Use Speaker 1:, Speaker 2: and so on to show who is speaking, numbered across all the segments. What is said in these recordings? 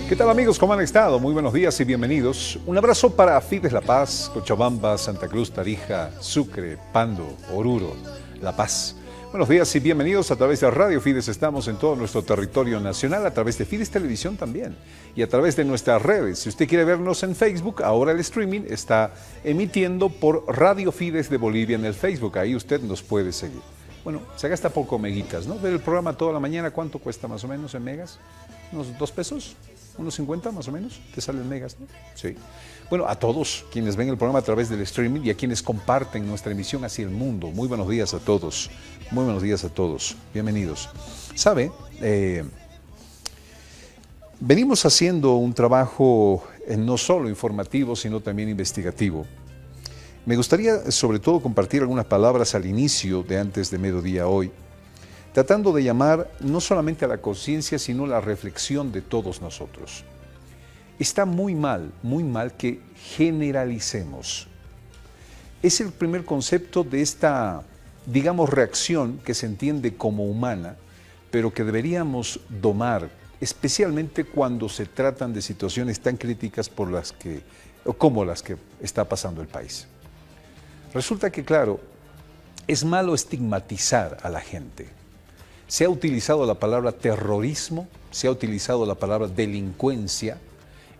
Speaker 1: ¿Qué tal amigos? ¿Cómo han estado? Muy buenos días y bienvenidos. Un abrazo para Fides La Paz, Cochabamba, Santa Cruz, Tarija, Sucre, Pando, Oruro, La Paz. Buenos días y bienvenidos a través de Radio Fides. Estamos en todo nuestro territorio nacional, a través de Fides Televisión también y a través de nuestras redes. Si usted quiere vernos en Facebook, ahora el streaming está emitiendo por Radio Fides de Bolivia en el Facebook. Ahí usted nos puede seguir. Bueno, se gasta poco meguitas, ¿no? Ver el programa toda la mañana, ¿cuánto cuesta más o menos en megas? ¿Unos 2 pesos? ¿Unos 50 más o menos? ¿Te salen megas, no? Sí. Bueno, a todos quienes ven el programa a través del streaming y a quienes comparten nuestra emisión hacia el mundo, muy buenos días a todos. Muy buenos días a todos. Bienvenidos. ¿Sabe? Venimos haciendo un trabajo no solo informativo, sino también investigativo. Me gustaría sobre todo compartir algunas palabras al inicio de antes de mediodía hoy, tratando de llamar no solamente a la conciencia, sino a la reflexión de todos nosotros. Está muy mal que generalicemos. Es el primer concepto de esta, digamos, reacción que se entiende como humana, pero que deberíamos domar, especialmente cuando se tratan de situaciones tan críticas como las que está pasando el país. Resulta que, claro, es malo estigmatizar a la gente. Se ha utilizado la palabra terrorismo, se ha utilizado la palabra delincuencia,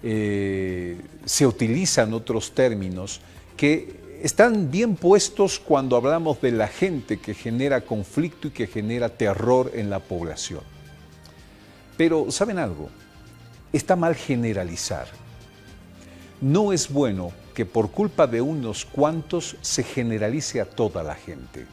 Speaker 1: se utilizan otros términos que están bien puestos cuando hablamos de la gente que genera conflicto y que genera terror en la población. Pero, ¿saben algo? Está mal generalizar. No es bueno que por culpa de unos cuantos se generalice a toda la gente.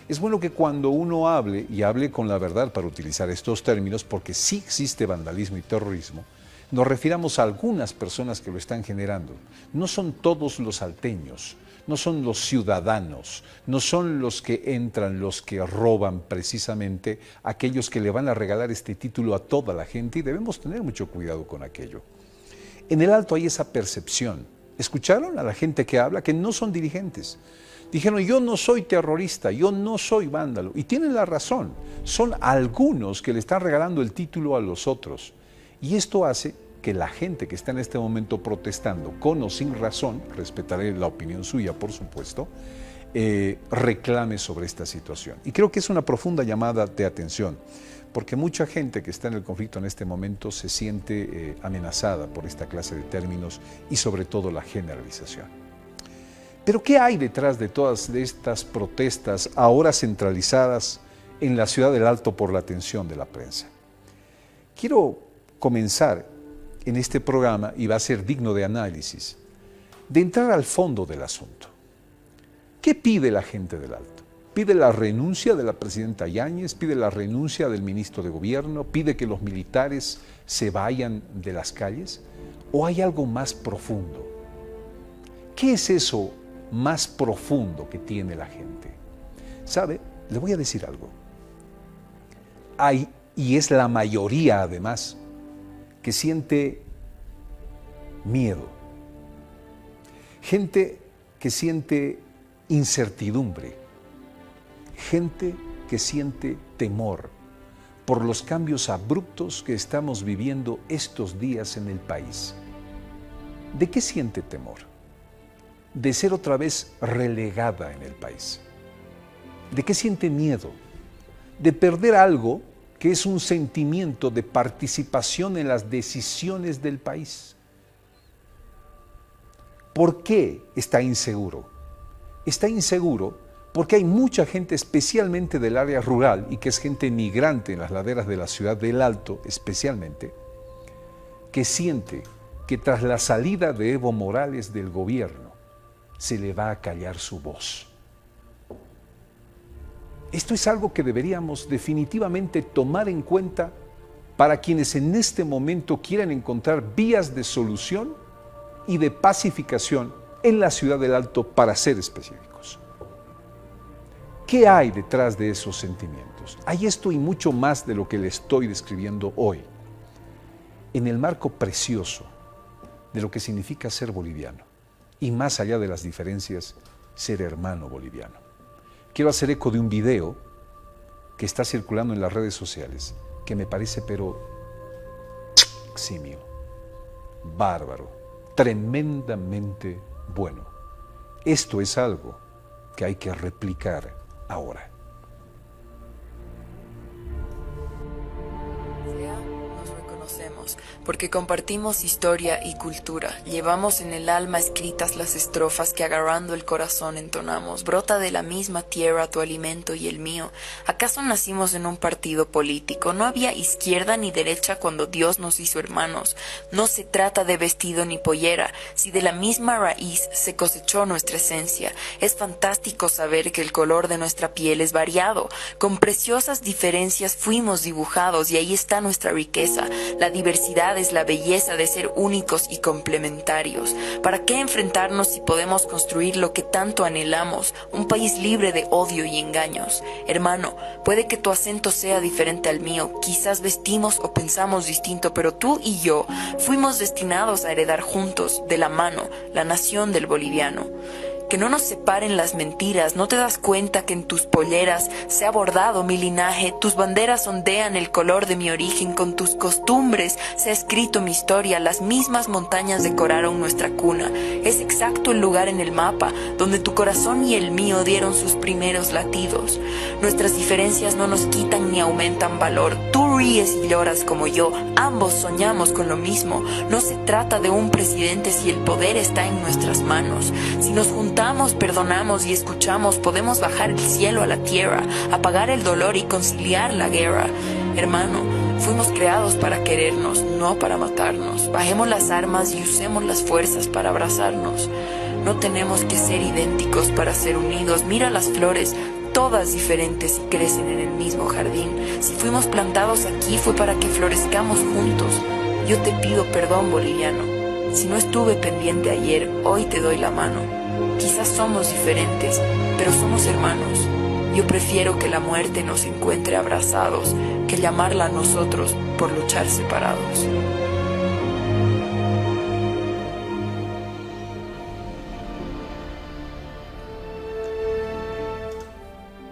Speaker 1: Es bueno que cuando uno hable, y hable con la verdad para utilizar estos términos, porque sí existe vandalismo y terrorismo, nos refiramos a algunas personas que lo están generando. No son todos los salteños, no son los ciudadanos, no son los que entran, los que roban precisamente, aquellos que le van a regalar este título a toda la gente, y debemos tener mucho cuidado con aquello. En el Alto hay esa percepción. ¿Escucharon a la gente que habla? Que no son dirigentes. Dijeron, yo no soy terrorista, yo no soy vándalo. Y tienen la razón. Son algunos que le están regalando el título a los otros. Y esto hace que la gente que está en este momento protestando, con o sin razón, respetaré la opinión suya, por supuesto, reclame sobre esta situación. Y creo que es una profunda llamada de atención, porque mucha gente que está en el conflicto en este momento se siente amenazada por esta clase de términos y sobre todo la generalización. Pero ¿qué hay detrás de todas estas protestas ahora centralizadas en la ciudad del Alto por la atención de la prensa? Quiero comenzar en este programa, y va a ser digno de análisis, de entrar al fondo del asunto. ¿Qué pide la gente del Alto? ¿Pide la renuncia de la presidenta Yáñez? ¿Pide la renuncia del ministro de Gobierno? ¿Pide que los militares se vayan de las calles? ¿O hay algo más profundo? ¿Qué es eso más profundo que tiene la gente? ¿Sabe? Le voy a decir algo. Hay, y es la mayoría además, que siente miedo. Gente que siente incertidumbre. Gente que siente temor por los cambios abruptos que estamos viviendo estos días en el país. ¿De qué siente temor? De ser otra vez relegada en el país. ¿De qué siente miedo? De perder algo que es un sentimiento de participación en las decisiones del país. ¿Por qué está inseguro? Está inseguro porque hay mucha gente, especialmente del área rural, y que es gente migrante en las laderas de la ciudad del Alto especialmente, que siente que tras la salida de Evo Morales del gobierno, se le va a callar su voz. Esto es algo que deberíamos definitivamente tomar en cuenta para quienes en este momento quieran encontrar vías de solución y de pacificación en la ciudad del Alto, para ser específicos. ¿Qué hay detrás de esos sentimientos? Hay esto y mucho más de lo que le estoy describiendo hoy, en el marco precioso de lo que significa ser boliviano y, más allá de las diferencias, ser hermano boliviano. Quiero hacer eco de un video que está circulando en las redes sociales, que me parece pero eximio. bárbaro, tremendamente bueno. Esto es algo que hay que replicar ahora.
Speaker 2: Nos reconocemos, porque compartimos historia y cultura. Llevamos en el alma escritas las estrofas que agarrando el corazón entonamos. Brota de la misma tierra tu alimento y el mío. ¿Acaso nacimos en un partido político? No había izquierda ni derecha cuando Dios nos hizo hermanos. No se trata de vestido ni pollera, si de la misma raíz se cosechó nuestra esencia. Es fantástico saber que el color de nuestra piel es variado. Con preciosas diferencias fuimos dibujados y ahí está nuestra riqueza. La diversidad es la belleza de ser únicos y complementarios. ¿Para qué enfrentarnos si podemos construir lo que tanto anhelamos? Un país libre de odio y engaños. Hermano, puede que tu acento sea diferente al mío, quizás vestimos o pensamos distinto, pero tú y yo fuimos destinados a heredar juntos, de la mano, la nación del boliviano. Que no nos separen las mentiras, ¿no te das cuenta que en tus polleras se ha bordado mi linaje? Tus banderas ondean el color de mi origen, con tus costumbres se ha escrito mi historia, las mismas montañas decoraron nuestra cuna. Es exacto el lugar en el mapa donde tu corazón y el mío dieron sus primeros latidos. Nuestras diferencias no nos quitan ni aumentan valor. Tú ríes y lloras como yo, ambos soñamos con lo mismo. No se trata de un presidente si el poder está en nuestras manos. Si nos juntamos, perdonamos y escuchamos, podemos bajar el cielo a la tierra, apagar el dolor y conciliar la guerra. Hermano, fuimos creados para querernos, no para matarnos. Bajemos las armas y usemos las fuerzas para abrazarnos. No tenemos que ser idénticos para ser unidos. Mira las flores, todas diferentes y crecen en el mismo jardín. Si fuimos plantados aquí fue para que florezcamos juntos. Yo te pido perdón, boliviano. Si no estuve pendiente ayer, hoy te doy la mano. Quizás somos diferentes, pero somos hermanos. Yo prefiero que la muerte nos encuentre abrazados que llamarla a nosotros por luchar separados.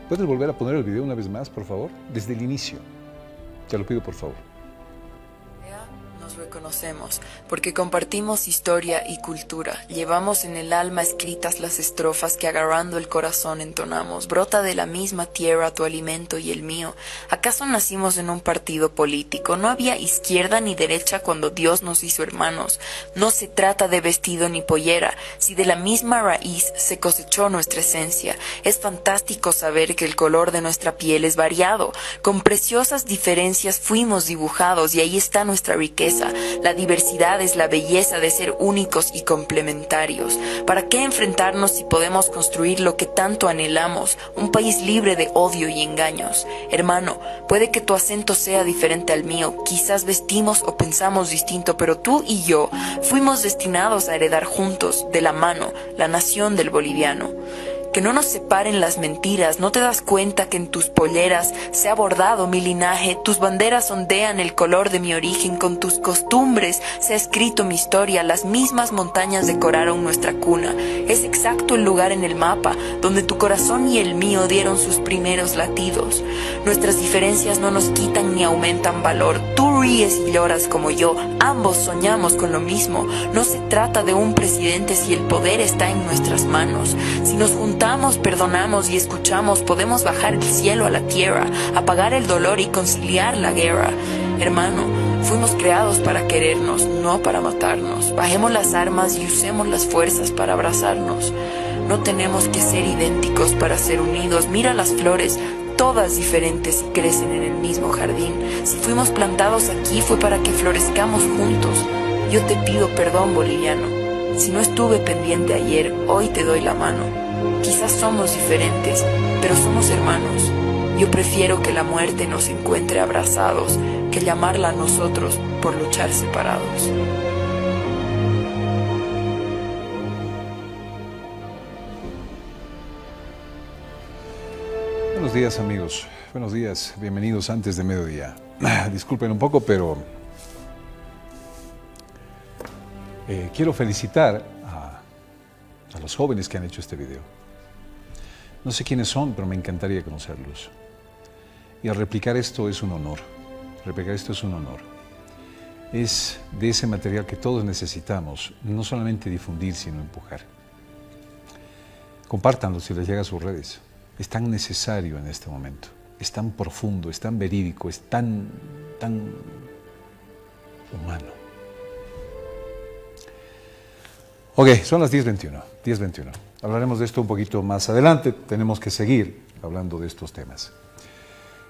Speaker 1: ¿Puedes volver a poner el video una vez más, por favor? Desde el inicio. Te lo pido, por favor.
Speaker 2: Nos reconocemos, porque compartimos historia y cultura. Llevamos en el alma escritas las estrofas que agarrando el corazón entonamos. Brota de la misma tierra tu alimento y el mío. ¿Acaso nacimos en un partido político? No había izquierda ni derecha cuando Dios nos hizo hermanos. No se trata de vestido ni pollera, si de la misma raíz se cosechó nuestra esencia. Es fantástico saber que el color de nuestra piel es variado. Con preciosas diferencias fuimos dibujados y ahí está nuestra riqueza. La diversidad es la belleza de ser únicos y complementarios. ¿Para qué enfrentarnos si podemos construir lo que tanto anhelamos? Un país libre de odio y engaños. Hermano, puede que tu acento sea diferente al mío, quizás vestimos o pensamos distinto, pero tú y yo fuimos destinados a heredar juntos, de la mano, la nación del boliviano. Que no nos separen las mentiras, ¿no te das cuenta que en tus polleras se ha bordado mi linaje? Tus banderas ondean el color de mi origen, con tus costumbres se ha escrito mi historia, las mismas montañas decoraron nuestra cuna. Es exacto el lugar en el mapa donde tu corazón y el mío dieron sus primeros latidos. Nuestras diferencias no nos quitan ni aumentan valor. Tú ríes y lloras como yo, ambos soñamos con lo mismo. No se trata de un presidente si el poder está en nuestras manos. Si nos juntamos, perdonamos y escuchamos, podemos bajar el cielo a la tierra, apagar el dolor y conciliar la guerra. Hermano, fuimos creados para querernos, no para matarnos. Bajemos las armas y usemos las fuerzas para abrazarnos. No tenemos que ser idénticos para ser unidos. Mira las flores, todas diferentes y crecen en el mismo jardín. Si fuimos plantados aquí fue para que florezcamos juntos. Yo te pido perdón, boliviano. Si no estuve pendiente ayer, hoy te doy la mano. Quizás somos diferentes, pero somos hermanos. Yo prefiero que la muerte nos encuentre abrazados que llamarla a nosotros por luchar separados.
Speaker 1: Buenos días, amigos. Buenos días. Bienvenidos antes de mediodía. Disculpen un poco, pero quiero felicitar a los jóvenes que han hecho este video. No sé quiénes son, pero me encantaría conocerlos. Y al replicar esto es un honor. Replicar esto es un honor. es de ese material que todos necesitamos, no solamente difundir, sino empujar. Compártanlo si les llega a sus redes. Es tan necesario en este momento, es tan profundo, es tan verídico, es tan humano. Ok, son las 10:21. Hablaremos de esto un poquito más adelante, tenemos que seguir hablando de estos temas.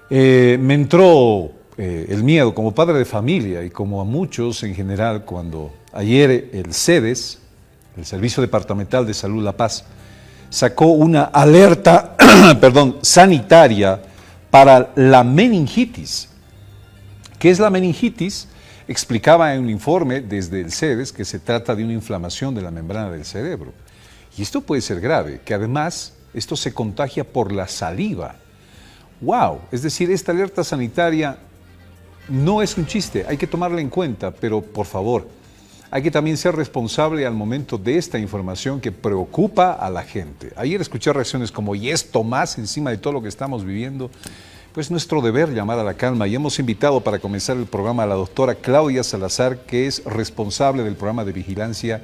Speaker 1: Me entró el miedo como padre de familia y como a muchos en general cuando ayer el CEDES, el Servicio Departamental de Salud La Paz, sacó una alerta sanitaria para la meningitis. ¿Qué es la meningitis? Explicaba en un informe desde el CEDES que se trata de una inflamación de la membrana del cerebro. Y esto puede ser grave, que además esto se contagia por la saliva. ¡Wow! Es decir, esta alerta sanitaria no es un chiste, hay que tomarla en cuenta, pero por favor, hay que también ser responsable al momento de esta información que preocupa a la gente. Ayer escuché reacciones como, ¿y esto más encima de todo lo que estamos viviendo? Pues nuestro deber llamar a la calma y hemos invitado para comenzar el programa a la doctora Claudia Salazar, que es responsable del programa de vigilancia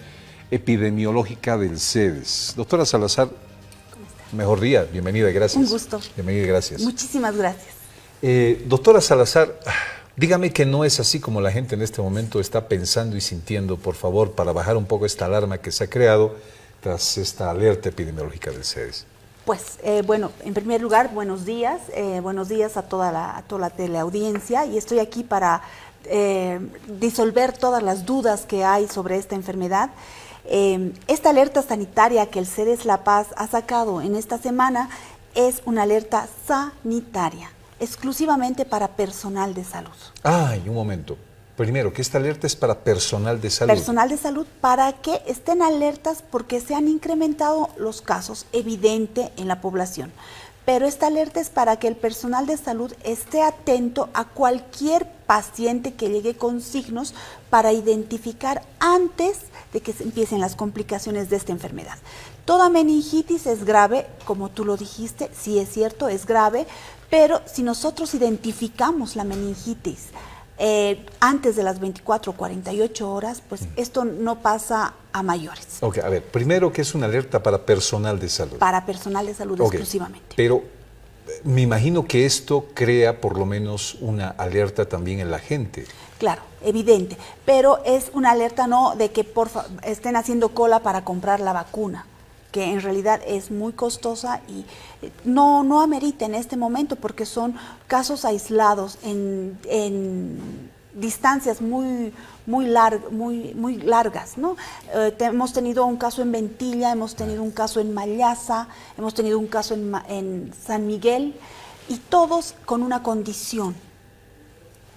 Speaker 1: epidemiológica del CEDES. Doctora Salazar, mejor día, bienvenida y gracias.
Speaker 3: Un gusto.
Speaker 1: Bienvenida y gracias.
Speaker 3: Muchísimas gracias.
Speaker 1: Doctora Salazar, dígame que no es así como la gente en este momento está pensando y sintiendo, por favor, para bajar un poco esta alarma que se ha creado tras esta alerta epidemiológica del CEDES.
Speaker 3: Pues, bueno, en primer lugar, buenos días a toda la teleaudiencia, y estoy aquí para disolver todas las dudas que hay sobre esta enfermedad. Esta alerta sanitaria que el CEDES La Paz ha sacado en esta semana es una alerta sanitaria, exclusivamente para personal de salud.
Speaker 1: Ay, un momento. Primero, que esta alerta es para personal de salud.
Speaker 3: Personal de salud, para que estén alertas porque se han incrementado los casos, evidente, en la población. Pero esta alerta es para que el personal de salud esté atento a cualquier paciente que llegue con signos para identificar antes de que se empiecen las complicaciones de esta enfermedad. Toda meningitis es grave, como tú lo dijiste, sí es cierto, es grave, pero si nosotros identificamos la meningitis antes de las 24 o 48 horas, pues esto no pasa a mayores.
Speaker 1: Ok, a ver, primero que es una alerta para personal de salud.
Speaker 3: Para personal de salud exclusivamente.
Speaker 1: Pero me imagino que esto crea por lo menos una alerta también en la gente.
Speaker 3: Claro, evidente, pero es una alerta no de que estén haciendo cola para comprar la vacuna, que en realidad es muy costosa y no amerita en este momento porque son casos aislados en distancias muy largas, ¿no? Hemos tenido un caso en Ventilla, hemos tenido un caso en Mallasa, hemos tenido un caso en San Miguel, y todos con una condición: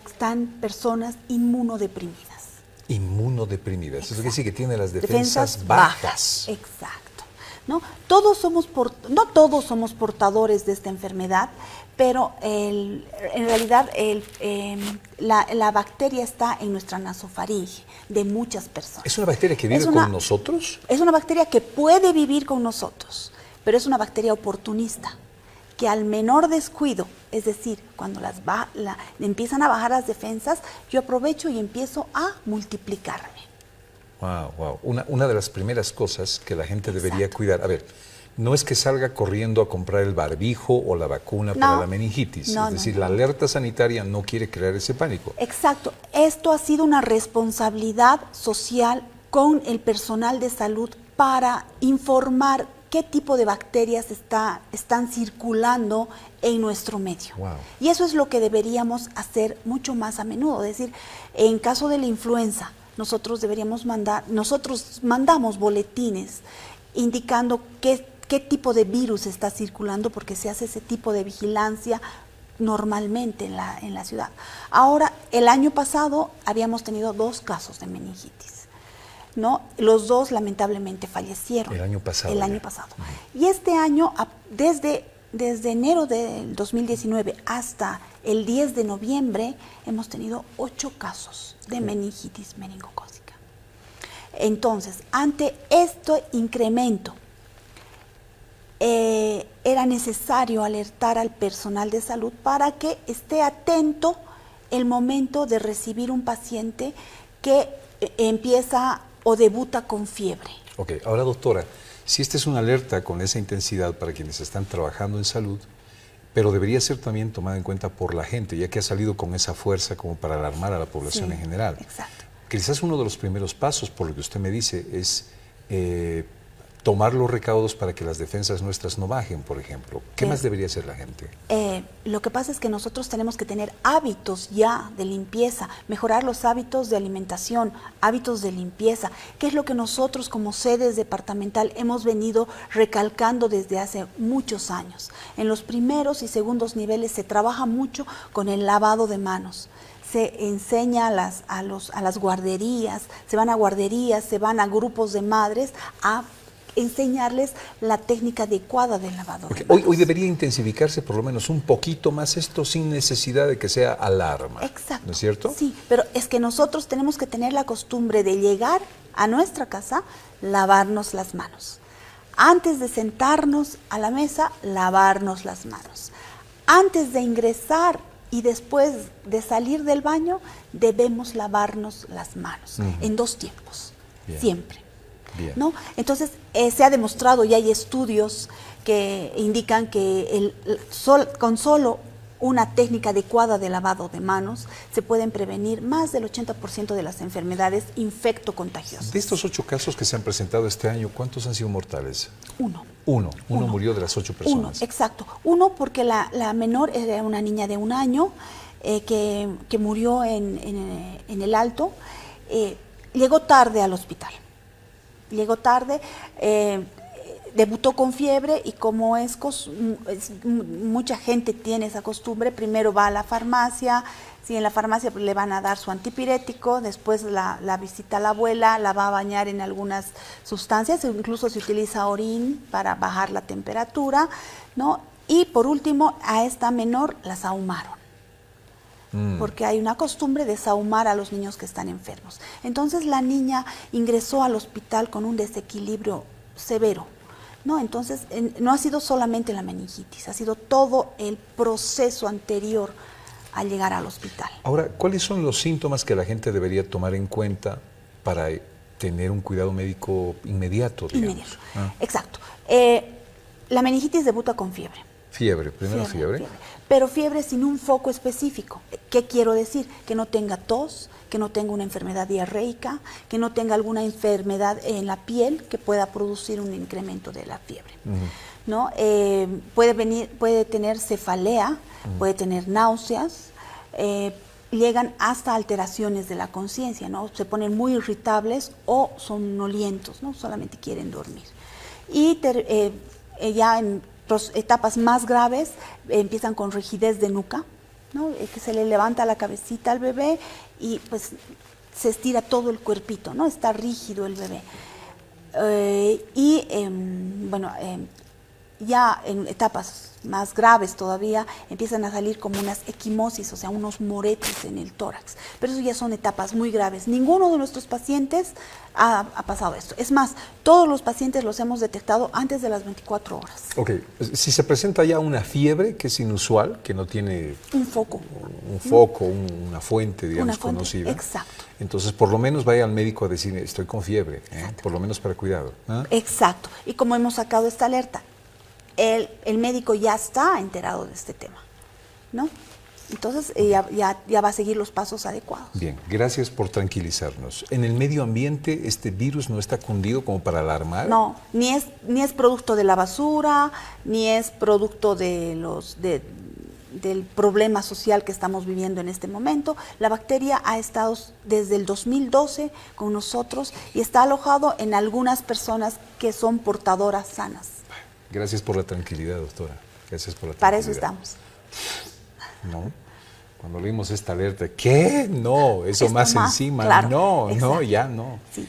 Speaker 3: están personas inmunodeprimidas.
Speaker 1: Inmunodeprimidas,
Speaker 3: Exacto.
Speaker 1: eso quiere decir que tienen las defensas bajas.
Speaker 3: Exacto. ¿No? No todos somos portadores de esta enfermedad, pero en realidad la bacteria está en nuestra nasofaringe de muchas personas.
Speaker 1: ¿Es una bacteria que vive con nosotros?
Speaker 3: Es una bacteria que puede vivir con nosotros, pero es una bacteria oportunista, que al menor descuido, es decir, cuando empiezan a bajar las defensas, yo aprovecho y empiezo a multiplicarme.
Speaker 1: Wow. Una de las primeras cosas que la gente debería cuidar, a ver, no es que salga corriendo a comprar el barbijo o la vacuna para la meningitis, es decir, la alerta sanitaria no quiere crear ese pánico.
Speaker 3: Exacto, esto ha sido una responsabilidad social con el personal de salud para informar qué tipo de bacterias están circulando en nuestro medio.
Speaker 1: Wow.
Speaker 3: Y eso es lo que deberíamos hacer mucho más a menudo, es decir, en caso de la influenza, nosotros mandamos boletines indicando qué tipo de virus está circulando, porque se hace ese tipo de vigilancia normalmente en la ciudad. Ahora, el año pasado habíamos tenido 2 casos de meningitis, ¿no? Los 2 lamentablemente fallecieron.
Speaker 1: El año pasado.
Speaker 3: Y este año, desde enero del 2019 hasta el 10 de noviembre, hemos tenido 8 casos de meningitis meningocócica. Entonces, ante este incremento, era necesario alertar al personal de salud para que esté atento el momento de recibir un paciente que empieza o debuta con fiebre.
Speaker 1: Ok, ahora doctora, si esta es una alerta con esa intensidad para quienes están trabajando en salud, pero debería ser también tomada en cuenta por la gente, ya que ha salido con esa fuerza como para alarmar a la población en general.
Speaker 3: Exacto.
Speaker 1: Quizás uno de los primeros pasos, por lo que usted me dice, es tomar los recaudos para que las defensas nuestras no bajen, por ejemplo. ¿Qué más debería hacer la gente?
Speaker 3: Lo que pasa es que nosotros tenemos que tener hábitos ya de limpieza, mejorar los hábitos de alimentación, hábitos de limpieza, que es lo que nosotros como sedes departamental hemos venido recalcando desde hace muchos años. En los primeros y segundos niveles se trabaja mucho con el lavado de manos. Se enseña a las guarderías, se van a guarderías, se van a grupos de madres a enseñarles la técnica adecuada del lavado de manos.
Speaker 1: Hoy debería intensificarse por lo menos un poquito más esto sin necesidad de que sea alarma.
Speaker 3: Exacto.
Speaker 1: ¿No es cierto?
Speaker 3: Sí, pero es que nosotros tenemos que tener la costumbre de llegar a nuestra casa, lavarnos las manos. Antes de sentarnos a la mesa, lavarnos las manos. Antes de ingresar y después de salir del baño, debemos lavarnos las manos en 2 tiempos, siempre.
Speaker 1: Bien.
Speaker 3: ¿No? Entonces, se ha demostrado y hay estudios que indican que con solo una técnica adecuada de lavado de manos se pueden prevenir más del 80% de las enfermedades infectocontagiosas.
Speaker 1: De estos 8 casos que se han presentado este año, ¿cuántos han sido mortales?
Speaker 3: Uno.
Speaker 1: Uno murió de las 8 personas.
Speaker 3: Exacto. Uno porque la menor era una niña de 1 año que murió en el Alto. Llegó tarde al hospital. Llegó tarde, debutó con fiebre y como mucha gente tiene esa costumbre, primero va a la farmacia, si en la farmacia le van a dar su antipirético, después la visita a la abuela, la va a bañar en algunas sustancias, incluso se utiliza orín para bajar la temperatura, ¿no? Y por último, a esta menor la sahumaron. Porque hay una costumbre de sahumar a los niños que están enfermos. Entonces la niña ingresó al hospital con un desequilibrio severo, ¿no? Entonces no ha sido solamente la meningitis, ha sido todo el proceso anterior al llegar al hospital.
Speaker 1: Ahora, ¿cuáles son los síntomas que la gente debería tomar en cuenta para tener un cuidado médico inmediato, digamos?
Speaker 3: Inmediato, exacto. La meningitis debuta con fiebre.
Speaker 1: Fiebre, primero fiebre.
Speaker 3: Pero fiebre sin un foco específico. ¿Qué quiero decir? Que no tenga tos, que no tenga una enfermedad diarreica, que no tenga alguna enfermedad en la piel que pueda producir un incremento de la fiebre. ¿No? Puede tener cefalea, puede tener náuseas, llegan hasta alteraciones de la conciencia, ¿no? Se ponen muy irritables o somnolientos, ¿no? Solamente quieren dormir. Y ya en etapas más graves empiezan con rigidez de nuca, ¿no? Que se le levanta la cabecita al bebé y pues se estira todo el cuerpito, ¿no? Está rígido el bebé. Ya en etapas más graves todavía empiezan a salir como unas equimosis, o sea, unos moretes en el tórax. Pero eso ya son etapas muy graves. Ninguno de nuestros pacientes ha pasado esto. Es más, todos los pacientes los hemos detectado antes de las 24 horas.
Speaker 1: Ok, si se presenta ya una fiebre que es inusual, que no tiene
Speaker 3: un foco,
Speaker 1: una fuente, digamos, conocida.
Speaker 3: Exacto.
Speaker 1: Entonces, por lo menos vaya al médico a decir, estoy con fiebre, por lo menos para cuidado.
Speaker 3: Exacto. Y como hemos sacado esta alerta, el médico ya está enterado de este tema, ¿no? Entonces ya va a seguir los pasos adecuados.
Speaker 1: Bien, gracias por tranquilizarnos. ¿En el medio ambiente este virus no está cundido como para alarmar?
Speaker 3: No, ni es producto de la basura, ni es producto del problema social que estamos viviendo en este momento. La bacteria ha estado desde el 2012 con nosotros y está alojado en algunas personas que son portadoras sanas.
Speaker 1: Gracias por la tranquilidad, doctora. Gracias por la tranquilidad.
Speaker 3: Para eso estamos.
Speaker 1: No, cuando leímos esta alerta, ¿qué? No, eso más encima,
Speaker 3: claro,
Speaker 1: no,
Speaker 3: exacto.
Speaker 1: No, ya no.
Speaker 3: Sí.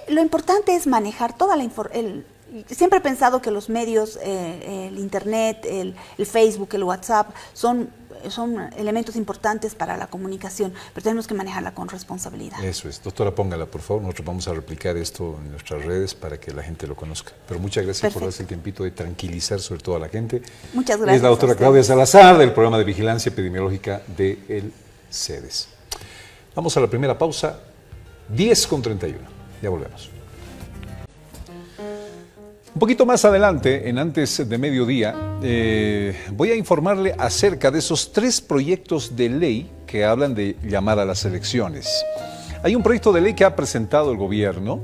Speaker 3: Lo importante es manejar toda la información. Siempre he pensado que los medios, el internet, el Facebook, el WhatsApp, son elementos importantes para la comunicación, pero tenemos que manejarla con responsabilidad.
Speaker 1: Eso es. Doctora, póngala, por favor. Nosotros vamos a replicar esto en nuestras redes para que la gente lo conozca. Pero muchas gracias por darse el tiempito de tranquilizar sobre todo a la gente.
Speaker 3: Muchas gracias.
Speaker 1: Es la doctora Claudia Salazar del programa de vigilancia epidemiológica de El sedes. Vamos a la primera pausa, 10:31. Ya volvemos. Un poquito más adelante, en Antes de Mediodía, voy a informarle acerca de esos 3 proyectos de ley que hablan de llamar a las elecciones. Hay un proyecto de ley que ha presentado el gobierno,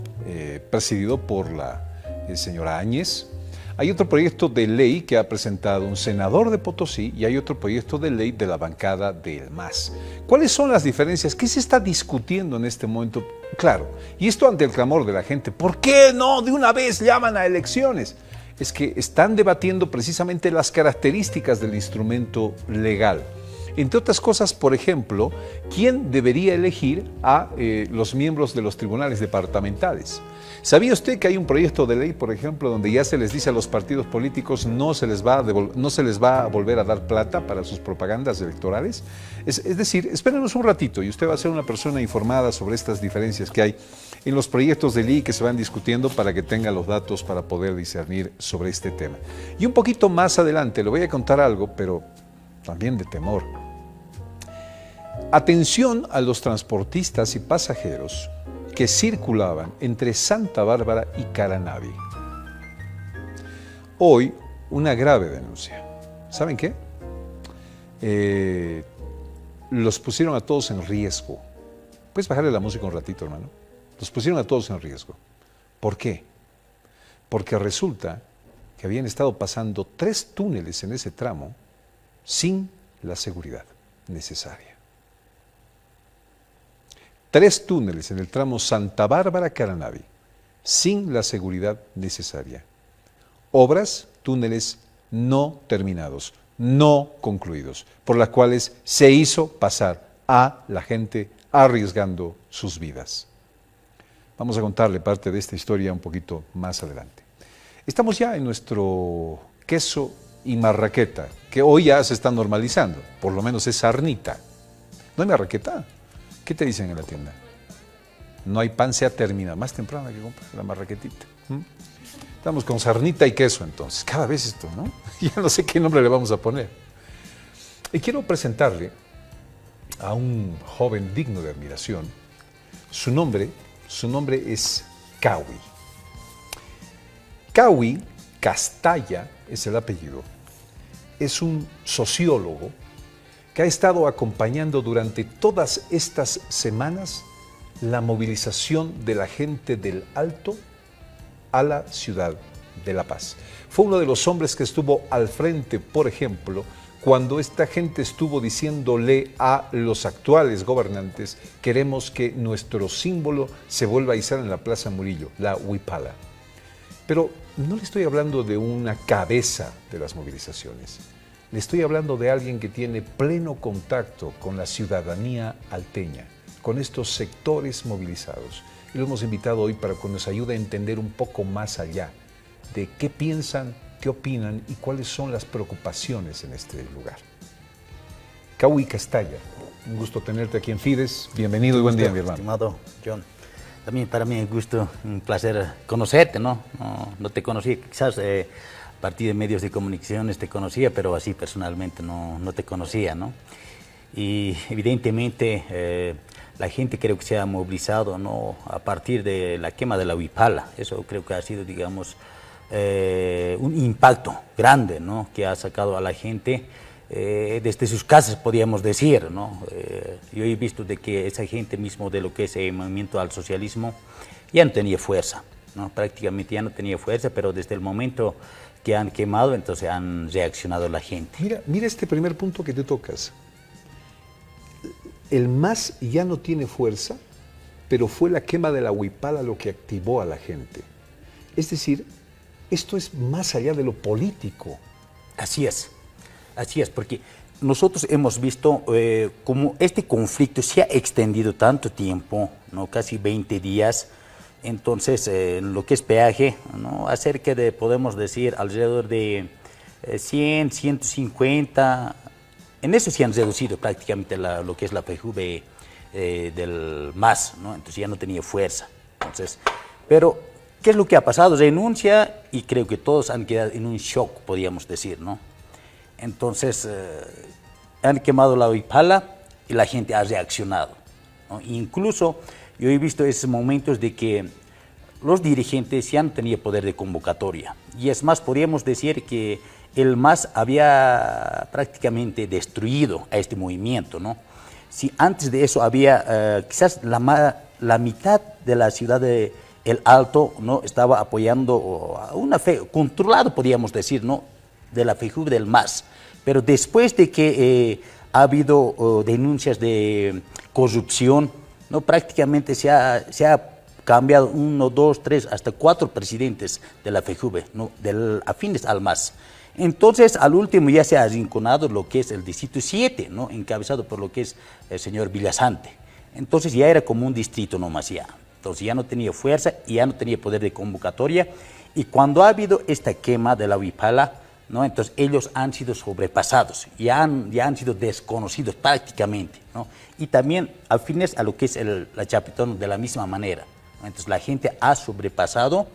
Speaker 1: presidido por la señora Áñez. Hay otro proyecto de ley que ha presentado un senador de Potosí y hay otro proyecto de ley de la bancada del MAS. ¿Cuáles son las diferencias? ¿Qué se está discutiendo en este momento? Claro, y esto ante el clamor de la gente. ¿Por qué no de una vez llaman a elecciones? Es que están debatiendo precisamente las características del instrumento legal. Entre otras cosas, por ejemplo, ¿quién debería elegir a los miembros de los tribunales departamentales? ¿Sabía usted que hay un proyecto de ley, por ejemplo, donde ya se les dice a los partidos políticos no se les va a volver a dar plata para sus propagandas electorales? Es decir, espérenos un ratito y usted va a ser una persona informada sobre estas diferencias que hay en los proyectos de ley que se van discutiendo para que tenga los datos para poder discernir sobre este tema. Y un poquito más adelante le voy a contar algo, pero también de temor. Atención a los transportistas y pasajeros que circulaban entre Santa Bárbara y Caranavi. Hoy, una grave denuncia. ¿Saben qué? Los pusieron a todos en riesgo. ¿Puedes bajarle la música un ratito, hermano? Los pusieron a todos en riesgo. ¿Por qué? Porque resulta que habían estado pasando 3 túneles en ese tramo sin la seguridad necesaria. 3 túneles en el tramo Santa Bárbara-Caranavi, sin la seguridad necesaria. Obras, túneles no terminados, no concluidos, por las cuales se hizo pasar a la gente arriesgando sus vidas. Vamos a contarle parte de esta historia un poquito más adelante. Estamos ya en nuestro queso y marraqueta, que hoy ya se está normalizando, por lo menos es sarnita. ¿No hay marraqueta? ¿Qué te dicen en la tienda? No hay pan, sea terminado. Más temprano hay que comprar la marraquetita. Estamos con sarnita y queso entonces. Cada vez esto, ¿no? Ya no sé qué nombre le vamos a poner. Y quiero presentarle a un joven digno de admiración. Su nombre es Kawi. Kawi Castalla es el apellido. Es un sociólogo que ha estado acompañando durante todas estas semanas la movilización de la gente del Alto a la ciudad de La Paz. Fue uno de los hombres que estuvo al frente, por ejemplo, cuando esta gente estuvo diciéndole a los actuales gobernantes: queremos que nuestro símbolo se vuelva a izar en la Plaza Murillo, la huipala. Pero no le estoy hablando de una cabeza de las movilizaciones. Le estoy hablando de alguien que tiene pleno contacto con la ciudadanía alteña, con estos sectores movilizados. Y lo hemos invitado hoy para que nos ayude a entender un poco más allá de qué piensan, qué opinan y cuáles son las preocupaciones en este lugar. Kawi Castalla, un gusto tenerte aquí en Fides. Bienvenido y buen día, mi hermano.
Speaker 4: Estimado John, también para mí es un placer conocerte, ¿no? No te conocí, quizás a partir de medios de comunicaciones te conocía, pero así personalmente no te conocía, ¿no? Y evidentemente la gente creo que se ha movilizado, ¿no?, a partir de la quema de la huipala. Eso creo que ha sido, digamos, un impacto grande, ¿no?, que ha sacado a la gente desde sus casas, podríamos decir, ¿no? Yo he visto de que esa gente mismo de lo que es el movimiento al socialismo ya no tenía fuerza, ¿no? Prácticamente ya no tenía fuerza, pero desde el momento que han quemado, entonces han reaccionado la gente.
Speaker 1: Mira este primer punto que te tocas. El MAS ya no tiene fuerza, pero fue la quema de la huipala lo que activó a la gente. Es decir, esto es más allá de lo político.
Speaker 4: Así es, porque nosotros hemos visto como este conflicto se ha extendido tanto tiempo, ¿no?, casi 20 días, entonces en lo que es peaje, ¿no?, acerca de, podemos decir, alrededor de 100, 150, en eso se han reducido prácticamente lo que es la PJV del MAS, ¿no? Entonces ya no tenía fuerza. Entonces, pero, ¿qué es lo que ha pasado? Renuncia y creo que todos han quedado en un shock, podríamos decir, ¿no? Entonces, han quemado la huipala y la gente ha reaccionado, ¿no? Incluso yo he visto esos momentos de que los dirigentes ya no tenían poder de convocatoria. Y es más, podríamos decir que el MAS había prácticamente destruido a este movimiento, ¿no? Si antes de eso había quizás la mitad de la ciudad de El Alto, ¿no?, estaba apoyando a una fe, controlado podríamos decir, ¿no?, de la FEJUVE del MAS. Pero después de que ha habido denuncias de corrupción, ¿no?, prácticamente se ha cambiado 1, 2, 3, hasta 4 presidentes de la FEJUVE, ¿no?, afines al MAS. Entonces, al último ya se ha arrinconado lo que es el distrito 7, ¿no?, encabezado por lo que es el señor Villasante. Entonces ya era como un distrito nomás ya. Entonces ya no tenía fuerza y ya no tenía poder de convocatoria. Y cuando ha habido esta quema de la Huipala, ¿no?, entonces ellos han sido sobrepasados, ya han sido desconocidos prácticamente, ¿no? Y también afines a lo que es la Chapetón de la misma manera, ¿no? Entonces la gente ha sobrepasado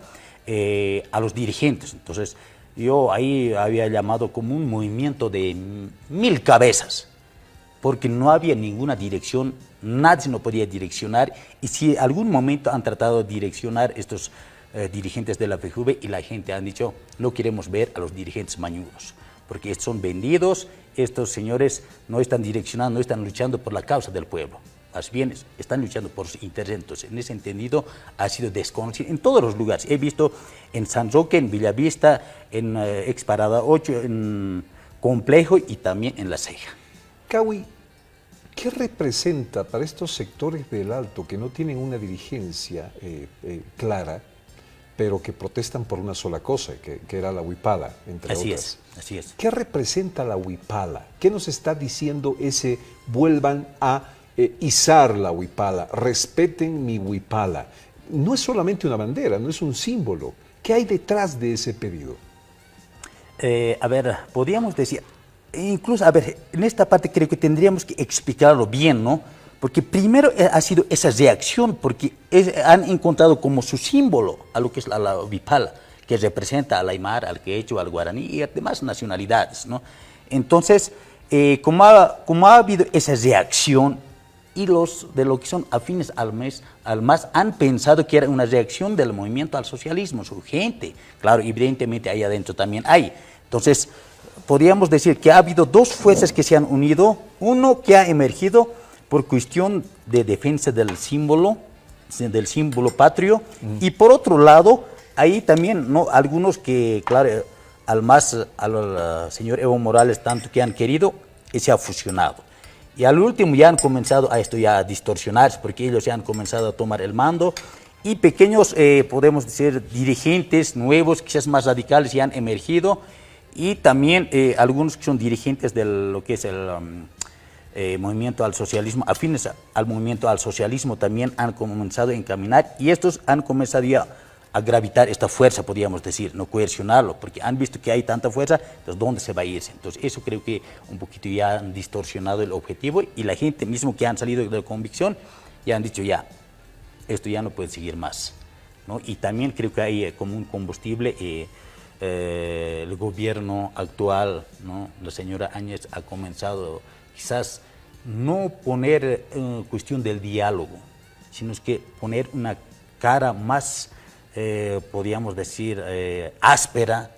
Speaker 4: a los dirigentes. Entonces yo ahí había llamado como un movimiento de 1000 cabezas, porque no había ninguna dirección, nadie no podía direccionar, y si algún momento han tratado de direccionar estos dirigentes de la FEJUVE, y la gente han dicho, no queremos ver a los dirigentes mañudos, porque estos son vendidos, estos señores no están direccionando, no están luchando por la causa del pueblo, más bien están luchando por sus intereses. Entonces, en ese entendido ha sido desconocido en todos los lugares. He visto en San Roque, en Villavista, en Ex Parada 8, en Complejo y también en La Ceja.
Speaker 1: Kawi, ¿qué representa para estos sectores del Alto que no tienen una dirigencia clara, pero que protestan por una sola cosa, que era la Huipala, entre otras?
Speaker 4: Así es.
Speaker 1: ¿Qué representa la Huipala? ¿Qué nos está diciendo ese vuelvan a izar la Huipala, respeten mi Huipala? No es solamente una bandera, no es un símbolo. ¿Qué hay detrás de ese pedido?
Speaker 4: A ver, podríamos decir, incluso, a ver, en esta parte creo que tendríamos que explicarlo bien, ¿no? Porque primero ha sido esa reacción, porque han encontrado como su símbolo a lo que es la Huipala, que representa al Aymara, al Quechua, al Guaraní y a demás nacionalidades, ¿no? Entonces, como ha habido esa reacción, y los de lo que son afines al MAS han pensado que era una reacción del movimiento al socialismo, su gente. Claro, evidentemente ahí adentro también hay. Entonces, podríamos decir que ha habido dos fuerzas que se han unido, uno que ha emergido por cuestión de defensa del símbolo patrio, y por otro lado, ahí también, ¿no?, algunos que, claro, al MAS, al señor Evo Morales, tanto que han querido, y se ha fusionado. Y al último ya han comenzado a distorsionarse, porque ellos ya han comenzado a tomar el mando, y pequeños, podemos decir, dirigentes nuevos, quizás más radicales, ya han emergido, y también algunos que son dirigentes de lo que es el movimiento al socialismo, afines al movimiento al socialismo, también han comenzado a encaminar, y estos han comenzado ya a gravitar esta fuerza, podríamos decir, no coercionarlo, porque han visto que hay tanta fuerza, entonces ¿dónde se va a irse? Entonces eso creo que un poquito ya han distorsionado el objetivo, y la gente mismo que han salido de la convicción ya han dicho ya, esto ya no puede seguir más, ¿no? Y también creo que hay como un combustible, el gobierno actual, ¿no?, la señora Áñez ha comenzado quizás no poner cuestión del diálogo, sino es que poner una cara más, podríamos decir, áspera,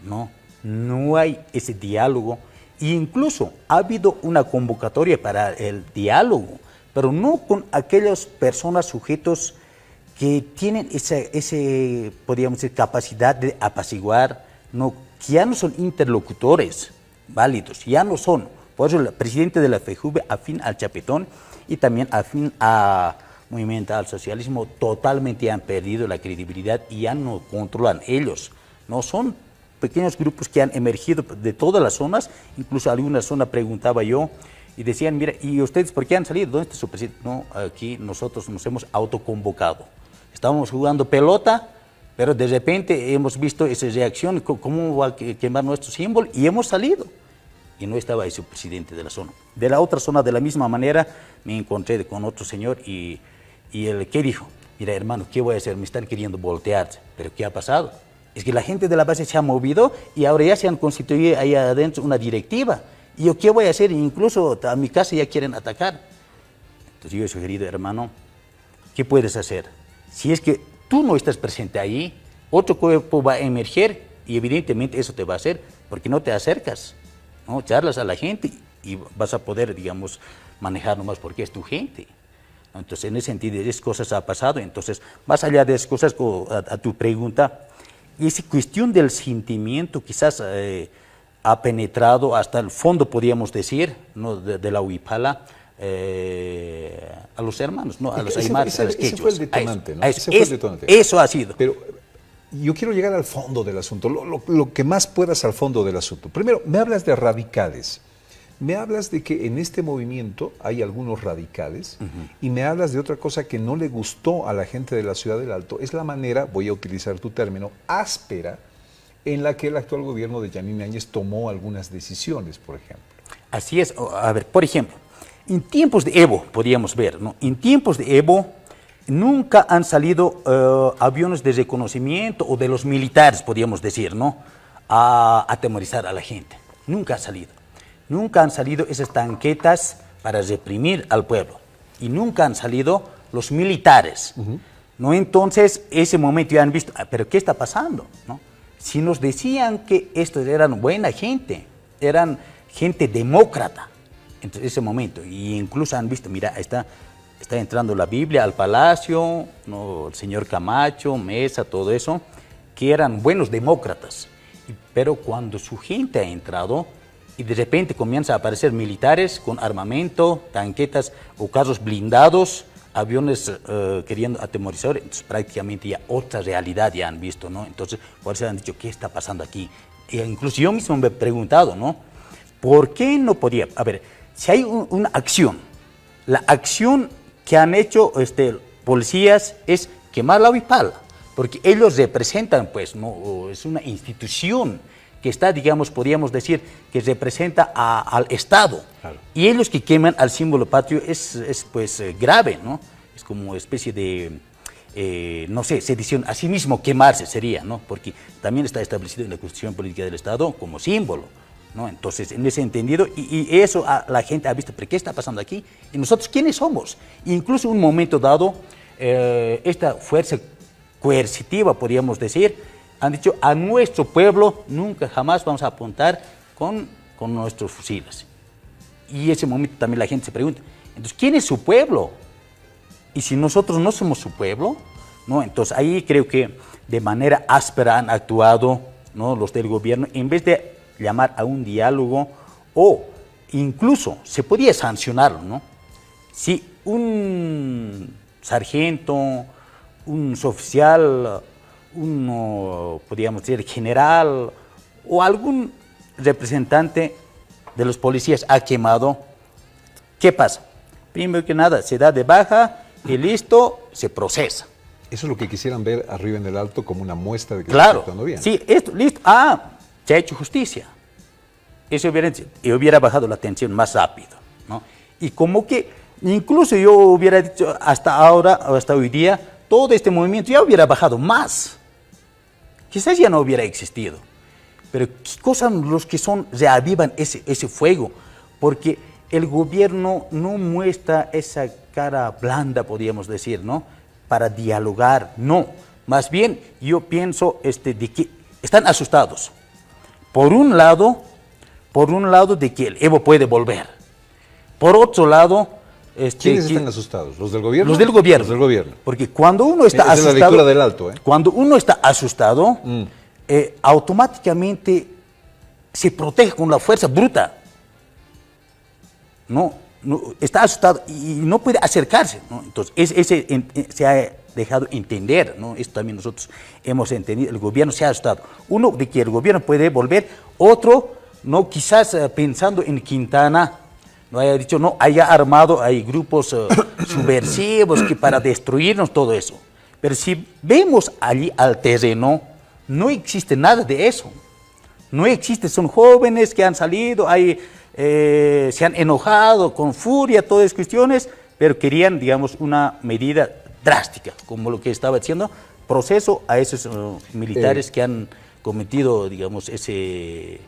Speaker 4: ¿no? No hay ese diálogo, e incluso ha habido una convocatoria para el diálogo, pero no con aquellas personas, sujetos que tienen podríamos decir, capacidad de apaciguar, ¿no?, que ya no son interlocutores válidos, ya no son. Por eso el presidente de la FEJUVE, afín al Chapetón y también afín a movimiento al socialismo, totalmente han perdido la credibilidad y ya no controlan ellos. No son pequeños grupos que han emergido de todas las zonas, incluso alguna zona preguntaba yo y decían, mira, ¿y ustedes por qué han salido? ¿Dónde está su presidente? No, aquí nosotros nos hemos autoconvocado. Estábamos jugando pelota, pero de repente hemos visto esa reacción, cómo va a quemar nuestro símbolo, y hemos salido. Y no estaba ahí su presidente de la zona. De la otra zona, de la misma manera, me encontré con otro señor y él, ¿qué dijo? Mira, hermano, ¿qué voy a hacer? Me están queriendo voltear. ¿Pero qué ha pasado? Es que la gente de la base se ha movido y ahora ya se han constituido ahí adentro una directiva. ¿Y yo qué voy a hacer? Incluso a mi casa ya quieren atacar. Entonces yo he sugerido, hermano, ¿qué puedes hacer? Si es que tú no estás presente ahí, otro cuerpo va a emerger y evidentemente eso te va a hacer, porque no te acercas, ¿no? Charlas a la gente y vas a poder, digamos, manejar nomás porque es tu gente. Entonces, en ese sentido, esas cosas ha pasado. Entonces, más allá de esas cosas, a tu pregunta, esa cuestión del sentimiento quizás ha penetrado hasta el fondo, podríamos decir, ¿no? de la Huipala, a los hermanos, ¿no? A los aymaras, a los
Speaker 1: ese fue el detonante, ¿no?
Speaker 4: Ese fue el detonante. Eso ha sido.
Speaker 1: Pero yo quiero llegar al fondo del asunto, lo que más puedas al fondo del asunto. Primero, me hablas de radicales. Me hablas de que en este movimiento hay algunos radicales y me hablas de otra cosa que no le gustó a la gente de la Ciudad del Alto. Es la manera, voy a utilizar tu término, áspera en la que el actual gobierno de Yanine Áñez tomó algunas decisiones, por ejemplo.
Speaker 4: Así es. A ver, por ejemplo, en tiempos de Evo, podríamos ver, ¿no? En tiempos de Evo nunca han salido aviones de reconocimiento o de los militares, podríamos decir, ¿no? A atemorizar a la gente. Nunca ha salido. Nunca han salido esas tanquetas para reprimir al pueblo. Y nunca han salido los militares. ¿No? Entonces, ese momento ya han visto, ¿pero qué está pasando? ¿No? Si nos decían que estos eran buena gente, eran gente demócrata, entonces ese momento, y incluso han visto, mira, está entrando la Biblia al palacio, ¿no? El señor Camacho, Mesa, todo eso, que eran buenos demócratas. Pero cuando su gente ha entrado, y de repente comienzan a aparecer militares con armamento, tanquetas o carros blindados, aviones queriendo atemorizar, entonces prácticamente ya otra realidad ya han visto, ¿no? Entonces, por eso han dicho, ¿qué está pasando aquí? E incluso yo mismo me he preguntado, ¿no? ¿Por qué no podía? A ver, si hay una acción, la acción que han hecho policías es quemar la Huipala, porque ellos representan, pues, ¿no? Es una institución que está, digamos, podríamos decir, que representa al Estado. Claro. Y ellos que queman al símbolo patrio es grave, ¿no? Es como una especie de, no sé, sedición. Asimismo, quemarse sería, ¿no? Porque también está establecido en la Constitución Política del Estado como símbolo, ¿no? Entonces, en ese entendido, y eso la gente ha visto, ¿pero qué está pasando aquí? ¿Y nosotros quiénes somos? Incluso en un momento dado, esta fuerza coercitiva, podríamos decir, han dicho, a nuestro pueblo nunca jamás vamos a apuntar con nuestros fusiles. Y ese momento también la gente se pregunta, entonces, ¿quién es su pueblo? Y si nosotros no somos su pueblo, ¿no? Entonces ahí creo que de manera áspera han actuado, ¿no? Los del gobierno, en vez de llamar a un diálogo o incluso se podía sancionarlo, ¿no? Si un sargento, un oficial, podríamos decir, general o algún representante de los policías ha quemado, ¿qué pasa? Primero que nada, se da de baja y listo, se procesa.
Speaker 1: Eso es lo que quisieran ver arriba en el Alto como una muestra de que
Speaker 4: claro,
Speaker 1: está actuando bien.
Speaker 4: Sí, esto, listo, se ha hecho justicia. Eso hubiera bajado la tensión más rápido, ¿no? Y como que, incluso yo hubiera dicho, hasta ahora, hasta hoy día, todo este movimiento ya hubiera bajado más. Quizás ya no hubiera existido. Pero ¿qué cosas los que reavivan ese fuego? Porque el gobierno no muestra esa cara blanda, podríamos decir, ¿no? Para dialogar, no. Más bien, yo pienso de que están asustados. Por un lado de que el Evo puede volver. Por otro lado,
Speaker 1: ¿quiénes están asustados? ¿Los del gobierno?
Speaker 4: Los del gobierno.
Speaker 1: Los del gobierno.
Speaker 4: Porque cuando uno está asustado,
Speaker 1: es la lectura del Alto, ¿eh?
Speaker 4: Cuando uno está asustado, automáticamente se protege con la fuerza bruta. No, está asustado y no puede acercarse, ¿no? Entonces, se ha dejado entender, ¿no? Esto también nosotros hemos entendido, el gobierno se ha asustado. Uno, de que el gobierno puede volver, otro, no, quizás pensando en Quintana, no haya dicho, no, haya armado, hay grupos subversivos que para destruirnos, todo eso. Pero si vemos allí al terreno, no existe nada de eso. No existe, son jóvenes que han salido, se han enojado con furia, todas esas cuestiones, pero querían, digamos, una medida drástica, como lo que estaba diciendo, proceso a esos militares que han cometido, digamos, ese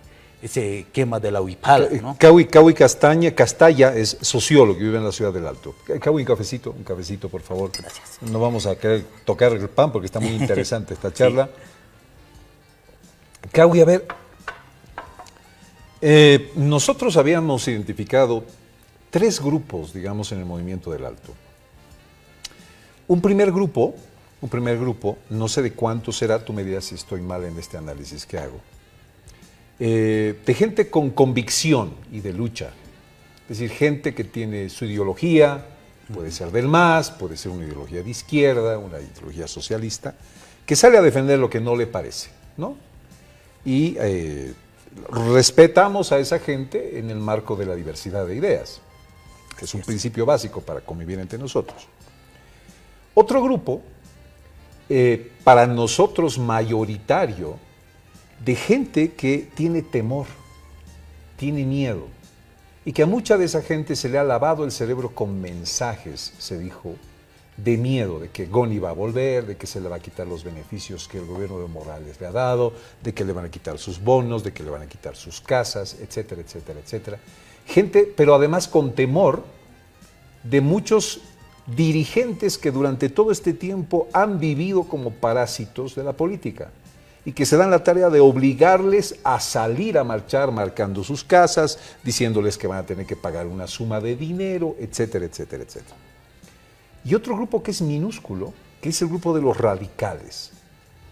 Speaker 4: ese quema de la huipala, ¿no?
Speaker 1: Caui Castalla es sociólogo que vive en la ciudad del Alto. Caui, un cafecito, por favor.
Speaker 4: Gracias.
Speaker 1: No vamos a querer tocar el pan porque está muy interesante esta charla. Sí. Caui, a ver, nosotros habíamos identificado 3 grupos, digamos, en el movimiento del Alto. Un primer grupo, no sé de cuánto será, tú me dirás si estoy mal en este análisis que hago, de gente con convicción y de lucha. Es decir, gente que tiene su ideología, puede ser del MAS, puede ser una ideología de izquierda, una ideología socialista, que sale a defender lo que no le parece, ¿no? Y respetamos a esa gente en el marco de la diversidad de ideas, que es un principio básico para convivir entre nosotros. Otro grupo, para nosotros mayoritario, de gente que tiene temor, tiene miedo, y que a mucha de esa gente se le ha lavado el cerebro con mensajes, se dijo, de miedo, de que Goni va a volver, de que se le va a quitar los beneficios que el gobierno de Morales le ha dado, de que le van a quitar sus bonos, de que le van a quitar sus casas, etcétera, etcétera, etcétera. Gente, pero además con temor de muchos dirigentes que durante todo este tiempo han vivido como parásitos de la política y que se dan la tarea de obligarles a salir a marchar marcando sus casas, diciéndoles que van a tener que pagar una suma de dinero, etcétera, etcétera, etcétera. Y otro grupo que es minúsculo, que es el grupo de los radicales.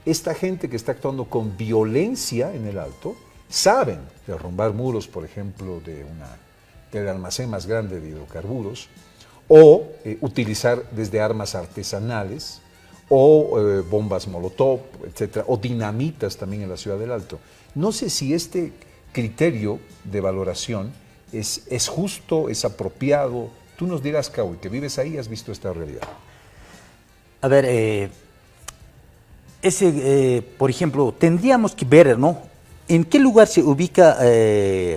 Speaker 1: Esta gente que está actuando con violencia en el Alto, saben derrumbar muros, por ejemplo, del almacén más grande de hidrocarburos, o utilizar desde armas artesanales, o bombas molotov, etcétera, o dinamitas también en la ciudad del Alto. No sé si este criterio de valoración es justo, es apropiado. Tú nos dirás, Caui, que vives ahí y has visto esta realidad.
Speaker 4: A ver, por ejemplo, tendríamos que ver, ¿no? ¿En qué lugar se ubica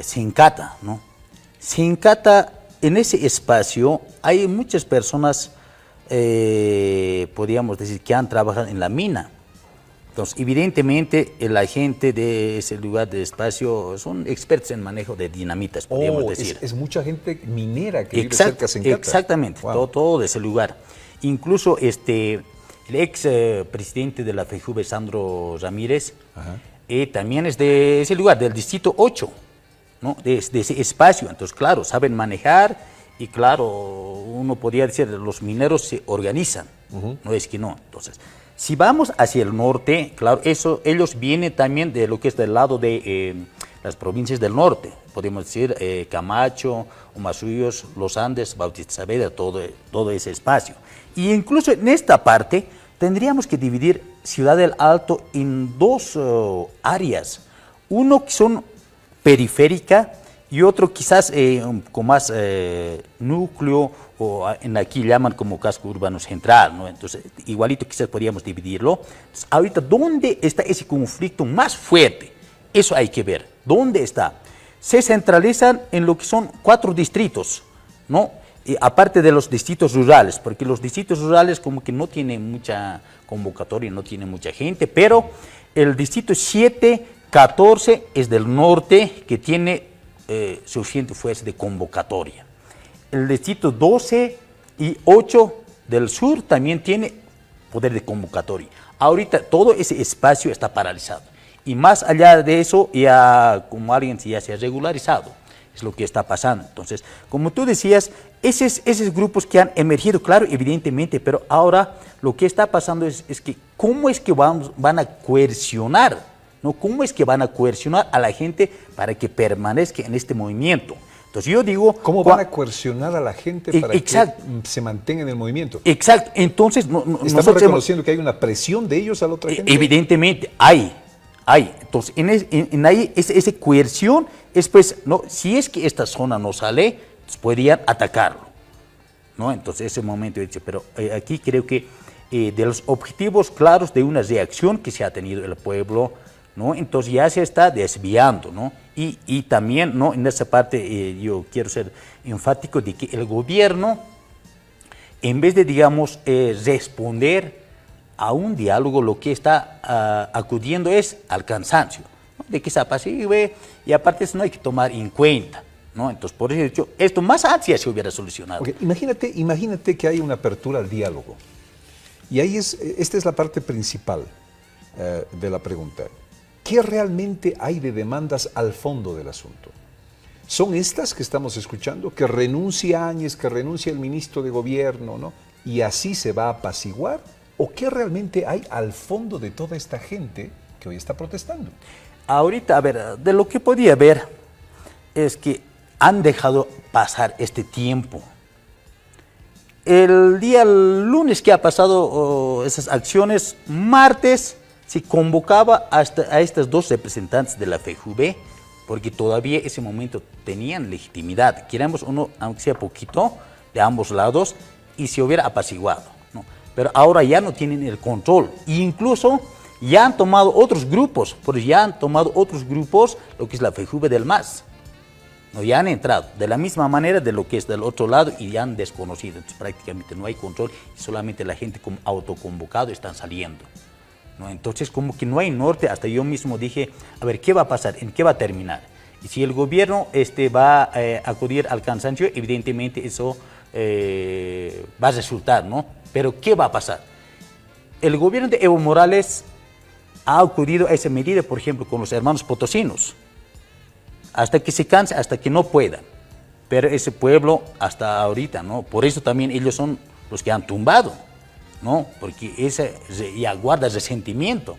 Speaker 4: Sencata, ¿no? Sencata, en ese espacio hay muchas personas, podríamos decir, que han trabajado en la mina. Entonces, evidentemente, la gente de ese lugar de espacio son expertos en manejo de dinamitas, podríamos decir.
Speaker 1: Es mucha gente minera que vive cerca de Sencata.
Speaker 4: Exactamente, wow. todo de ese lugar. Incluso el ex presidente de la FEJUVE, Sandro Ramírez, también es de ese lugar, del distrito 8, ¿no? de ese espacio. Entonces, claro, saben manejar y, claro, uno podría decir, los mineros se organizan, no es que no. Entonces, si vamos hacia el norte, claro, ellos vienen también de lo que es del lado de las provincias del norte, podemos decir Camacho, Humasuyos, Los Andes, Bautista Saavedra, todo ese espacio. Y incluso en esta parte tendríamos que dividir Ciudad del Alto en 2 áreas, uno que son periférica y otro quizás con más núcleo, o aquí llaman como casco urbano central, ¿no? Entonces, igualito quizás podríamos dividirlo. Entonces, ahorita, ¿dónde está ese conflicto más fuerte? Eso hay que ver. ¿Dónde está? Se centralizan en lo que son 4 distritos, ¿no? Aparte de los distritos rurales, porque los distritos rurales como que no tienen mucha convocatoria, no tienen mucha gente, pero el distrito 7, 14 es del norte, que tiene suficiente fuerza de convocatoria. El distrito 12 y 8 del sur también tiene poder de convocatoria. Ahorita todo ese espacio está paralizado. Y más allá de eso, ya como alguien ya se ha regularizado, es lo que está pasando. Entonces, como tú decías, esos grupos que han emergido, claro, evidentemente, pero ahora lo que está pasando es que ¿cómo es que van a coercionar? ¿No? ¿Cómo es que van a coercionar a la gente para que permanezca en este movimiento? Entonces yo digo...
Speaker 1: ¿Cómo van a coercionar a la gente para que se mantenga en el movimiento?
Speaker 4: Exacto. Entonces...
Speaker 1: ¿Estamos reconociendo que hay una presión de ellos a la otra gente?
Speaker 4: Evidentemente, hay. Entonces, en ahí, esa coerción es pues, ¿no? Si es que esta zona no sale, pues podrían atacarlo, ¿no? Entonces, ese momento, pero aquí creo que de los objetivos claros de una reacción que se ha tenido el pueblo, ¿no? Entonces ya se está desviando, ¿no? Y también, ¿no? En esa parte yo quiero ser enfático de que el gobierno, en vez de, digamos, responder a un diálogo, lo que está acudiendo es al cansancio. ¿no? De que se apacigüe, y aparte eso no hay que tomar en cuenta, ¿no? Entonces, por eso he dicho, esto más antes ya se hubiera solucionado.
Speaker 1: Okay, imagínate que hay una apertura al diálogo. Y ahí esta es la parte principal de la pregunta. ¿Qué realmente hay de demandas al fondo del asunto? ¿Son estas que estamos escuchando? Que renuncia Áñez, que renuncia el ministro de Gobierno, ¿no? Y así se va a apaciguar. ¿O qué realmente hay al fondo de toda esta gente que hoy está protestando?
Speaker 4: Ahorita, a ver, de lo que podía ver es que han dejado pasar este tiempo. El día lunes que ha pasado esas acciones, martes se convocaba a estas dos representantes de la FEJUVE, porque todavía ese momento tenían legitimidad, queramos o no, aunque sea poquito, de ambos lados, y se hubiera apaciguado, ¿no? Pero ahora ya no tienen el control, e incluso ya han tomado otros grupos, lo que es la FEJUVE del MAS, ¿no? Ya han entrado, de la misma manera de lo que es del otro lado, y ya han desconocido, entonces prácticamente no hay control, y solamente la gente como autoconvocado están saliendo, ¿no? Entonces como que no hay norte. Hasta yo mismo dije, a ver, ¿qué va a pasar? ¿En qué va a terminar? Y si el gobierno va a acudir al cansancio, evidentemente eso va a resultar, ¿no? Pero ¿qué va a pasar? El gobierno de Evo Morales ha acudido a esa medida, por ejemplo, con los hermanos potosinos, hasta que se canse, hasta que no puedan. Pero ese pueblo hasta ahorita, ¿no? Por eso también ellos son los que han tumbado, ¿no? Porque ese ya guarda resentimiento.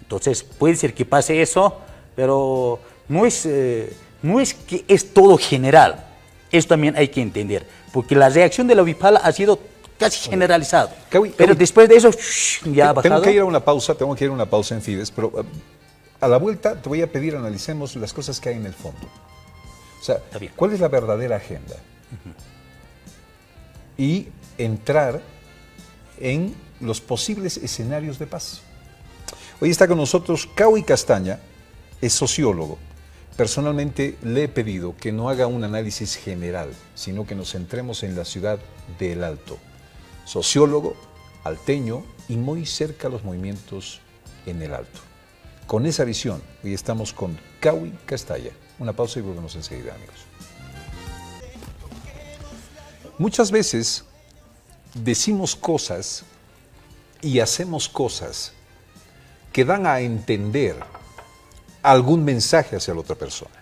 Speaker 4: Entonces puede ser que pase eso, pero no es que es todo general. Eso también hay que entender, porque la reacción de la Huipala ha sido casi generalizado. Pero después de eso ya ha bajado.
Speaker 1: Tengo que ir a una pausa en Fides, pero a la vuelta te voy a pedir analicemos las cosas que hay en el fondo. O sea, ¿cuál es la verdadera agenda? Y entrar en los posibles escenarios de paz. Hoy está con nosotros Kawi Castaña, es sociólogo. Personalmente le he pedido que no haga un análisis general, sino que nos centremos en la ciudad de El Alto. Sociólogo, alteño y muy cerca a los movimientos en El Alto. Con esa visión, hoy estamos con Kawi Castaña. Una pausa y volvemos enseguida, amigos. Muchas veces decimos cosas y hacemos cosas que dan a entender algún mensaje hacia la otra persona.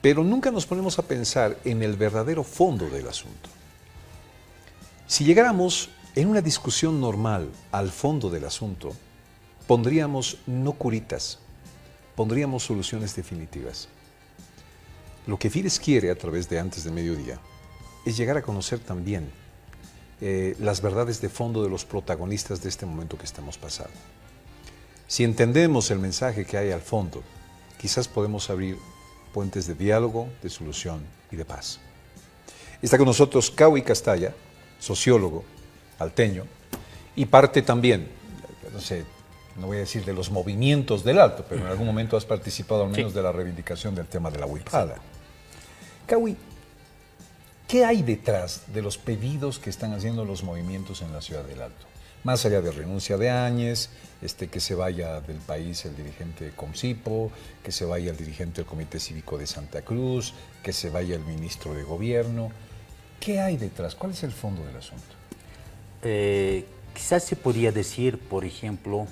Speaker 1: Pero nunca nos ponemos a pensar en el verdadero fondo del asunto. Si llegáramos en una discusión normal al fondo del asunto, pondríamos no curitas, pondríamos soluciones definitivas. Lo que Fides quiere a través de Antes de Mediodía es llegar a conocer también las verdades de fondo de los protagonistas de este momento que estamos pasando. Si entendemos el mensaje que hay al fondo, quizás podemos abrir puentes de diálogo, de solución y de paz. Está con nosotros Kawi Castaña, sociólogo, alteño, y parte también, no voy a decir de los movimientos del Alto, pero en algún momento has participado al menos de la reivindicación del tema de la Huipala. Kawi, ¿qué hay detrás de los pedidos que están haciendo los movimientos en la ciudad del Alto? Más allá de renuncia de Áñez, que se vaya del país el dirigente de Comcipo, que se vaya el dirigente del Comité Cívico de Santa Cruz, que se vaya el ministro de Gobierno. ¿Qué hay detrás? ¿Cuál es el fondo del asunto?
Speaker 4: Quizás se podría decir, por ejemplo,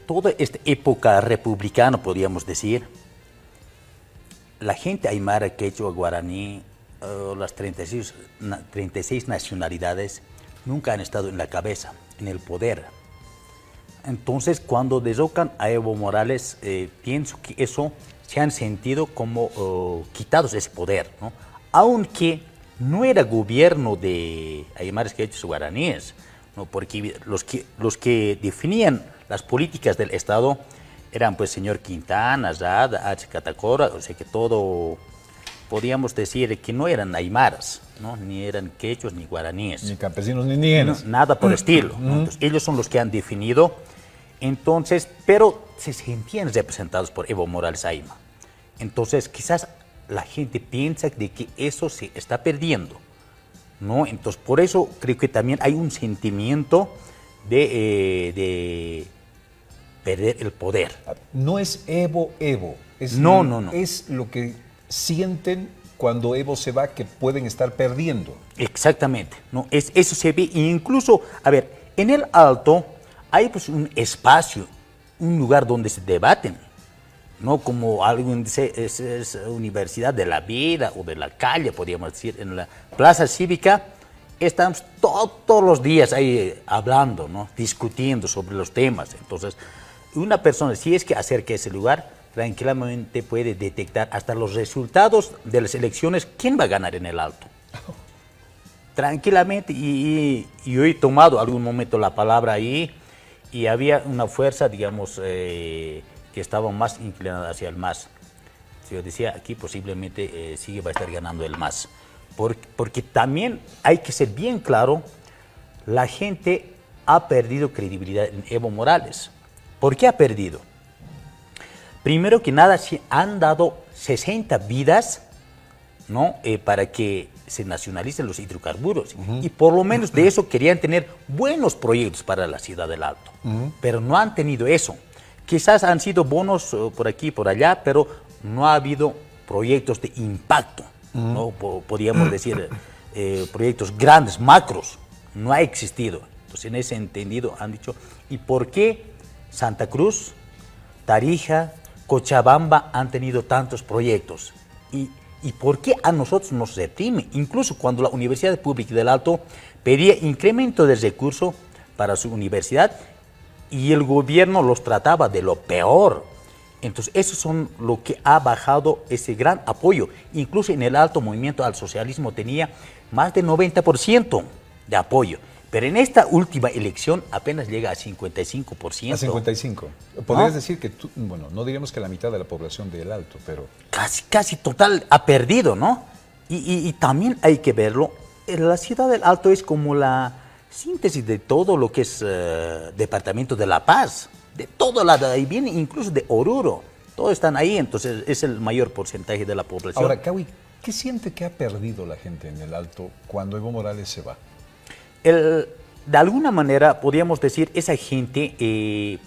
Speaker 4: toda esta época republicana, podríamos decir, la gente aymara, quechua, guaraní, las 36 nacionalidades, nunca han estado en la cabeza, en el poder. Entonces, cuando derrocan a Evo Morales, pienso que eso se han sentido como quitados ese poder, ¿no? Aunque no era gobierno de aymaras, quechuas, guaraníes, ¿no? Porque los que definían las políticas del Estado eran pues señor Quintana, Rada, H. Catacora, o sea que todo, podíamos decir que no eran aymaras, ¿no? Ni eran quechos ni guaraníes.
Speaker 1: Ni campesinos ni indígenas.
Speaker 4: No, nada por el estilo, ¿no? Entonces, ellos son los que han definido, entonces, pero se sentían representados por Evo Morales Ayma. Entonces, quizás la gente piensa de que eso se está perdiendo, ¿no? Entonces, por eso creo que también hay un sentimiento de perder el poder.
Speaker 1: No es Evo,
Speaker 4: No.
Speaker 1: Es lo que sienten cuando Evo se va, que pueden estar perdiendo.
Speaker 4: Exactamente, ¿no? Eso se ve, incluso, a ver, en el Alto hay pues un espacio, un lugar donde se debaten, ¿no? Como algo es Universidad de la Vida o de la Calle, podríamos decir, en la Plaza Cívica, estamos todos los días ahí hablando, ¿no? Discutiendo sobre los temas. Entonces, una persona, si es que acerca a ese lugar, tranquilamente puede detectar hasta los resultados de las elecciones, quién va a ganar en el Alto. Tranquilamente, y yo he tomado algún momento la palabra ahí, y había una fuerza, digamos, que estaba más inclinada hacia el MAS. Yo decía, aquí posiblemente sí va a estar ganando el MAS. Porque también hay que ser bien claro, la gente ha perdido credibilidad en Evo Morales. ¿Por qué ha perdido? Primero que nada, se han dado 60 vidas, ¿no? Para que se nacionalicen los hidrocarburos. Y por lo menos de eso querían tener buenos proyectos para la ciudad del Alto. Pero no han tenido eso. Quizás han sido bonos por aquí y por allá, pero no ha habido proyectos de impacto, ¿no? Podríamos decir proyectos grandes, macros. No ha existido. Entonces, en ese entendido han dicho, ¿y por qué Santa Cruz, Tarija, Cochabamba han tenido tantos proyectos? ¿Y por qué a nosotros nos reprime? Incluso cuando la Universidad Pública del Alto pedía incremento de recursos para su universidad y el gobierno los trataba de lo peor. Entonces, eso son lo que ha bajado ese gran apoyo. Incluso en el Alto movimiento al socialismo tenía más del 90% de apoyo. Pero en esta última elección apenas llega a 55%.
Speaker 1: A 55. Podrías decir que, bueno, no diríamos que la mitad de la población del Alto, pero...
Speaker 4: Casi total ha perdido, ¿no? Y también hay que verlo, la ciudad del Alto es como la síntesis de todo lo que es departamento de La Paz, de todo lado, ahí viene incluso de Oruro, todos están ahí, entonces es el mayor porcentaje de la población.
Speaker 1: Ahora, Kawi, ¿qué siente que ha perdido la gente en el Alto cuando Evo Morales se va?
Speaker 4: De alguna manera podríamos decir, esa gente,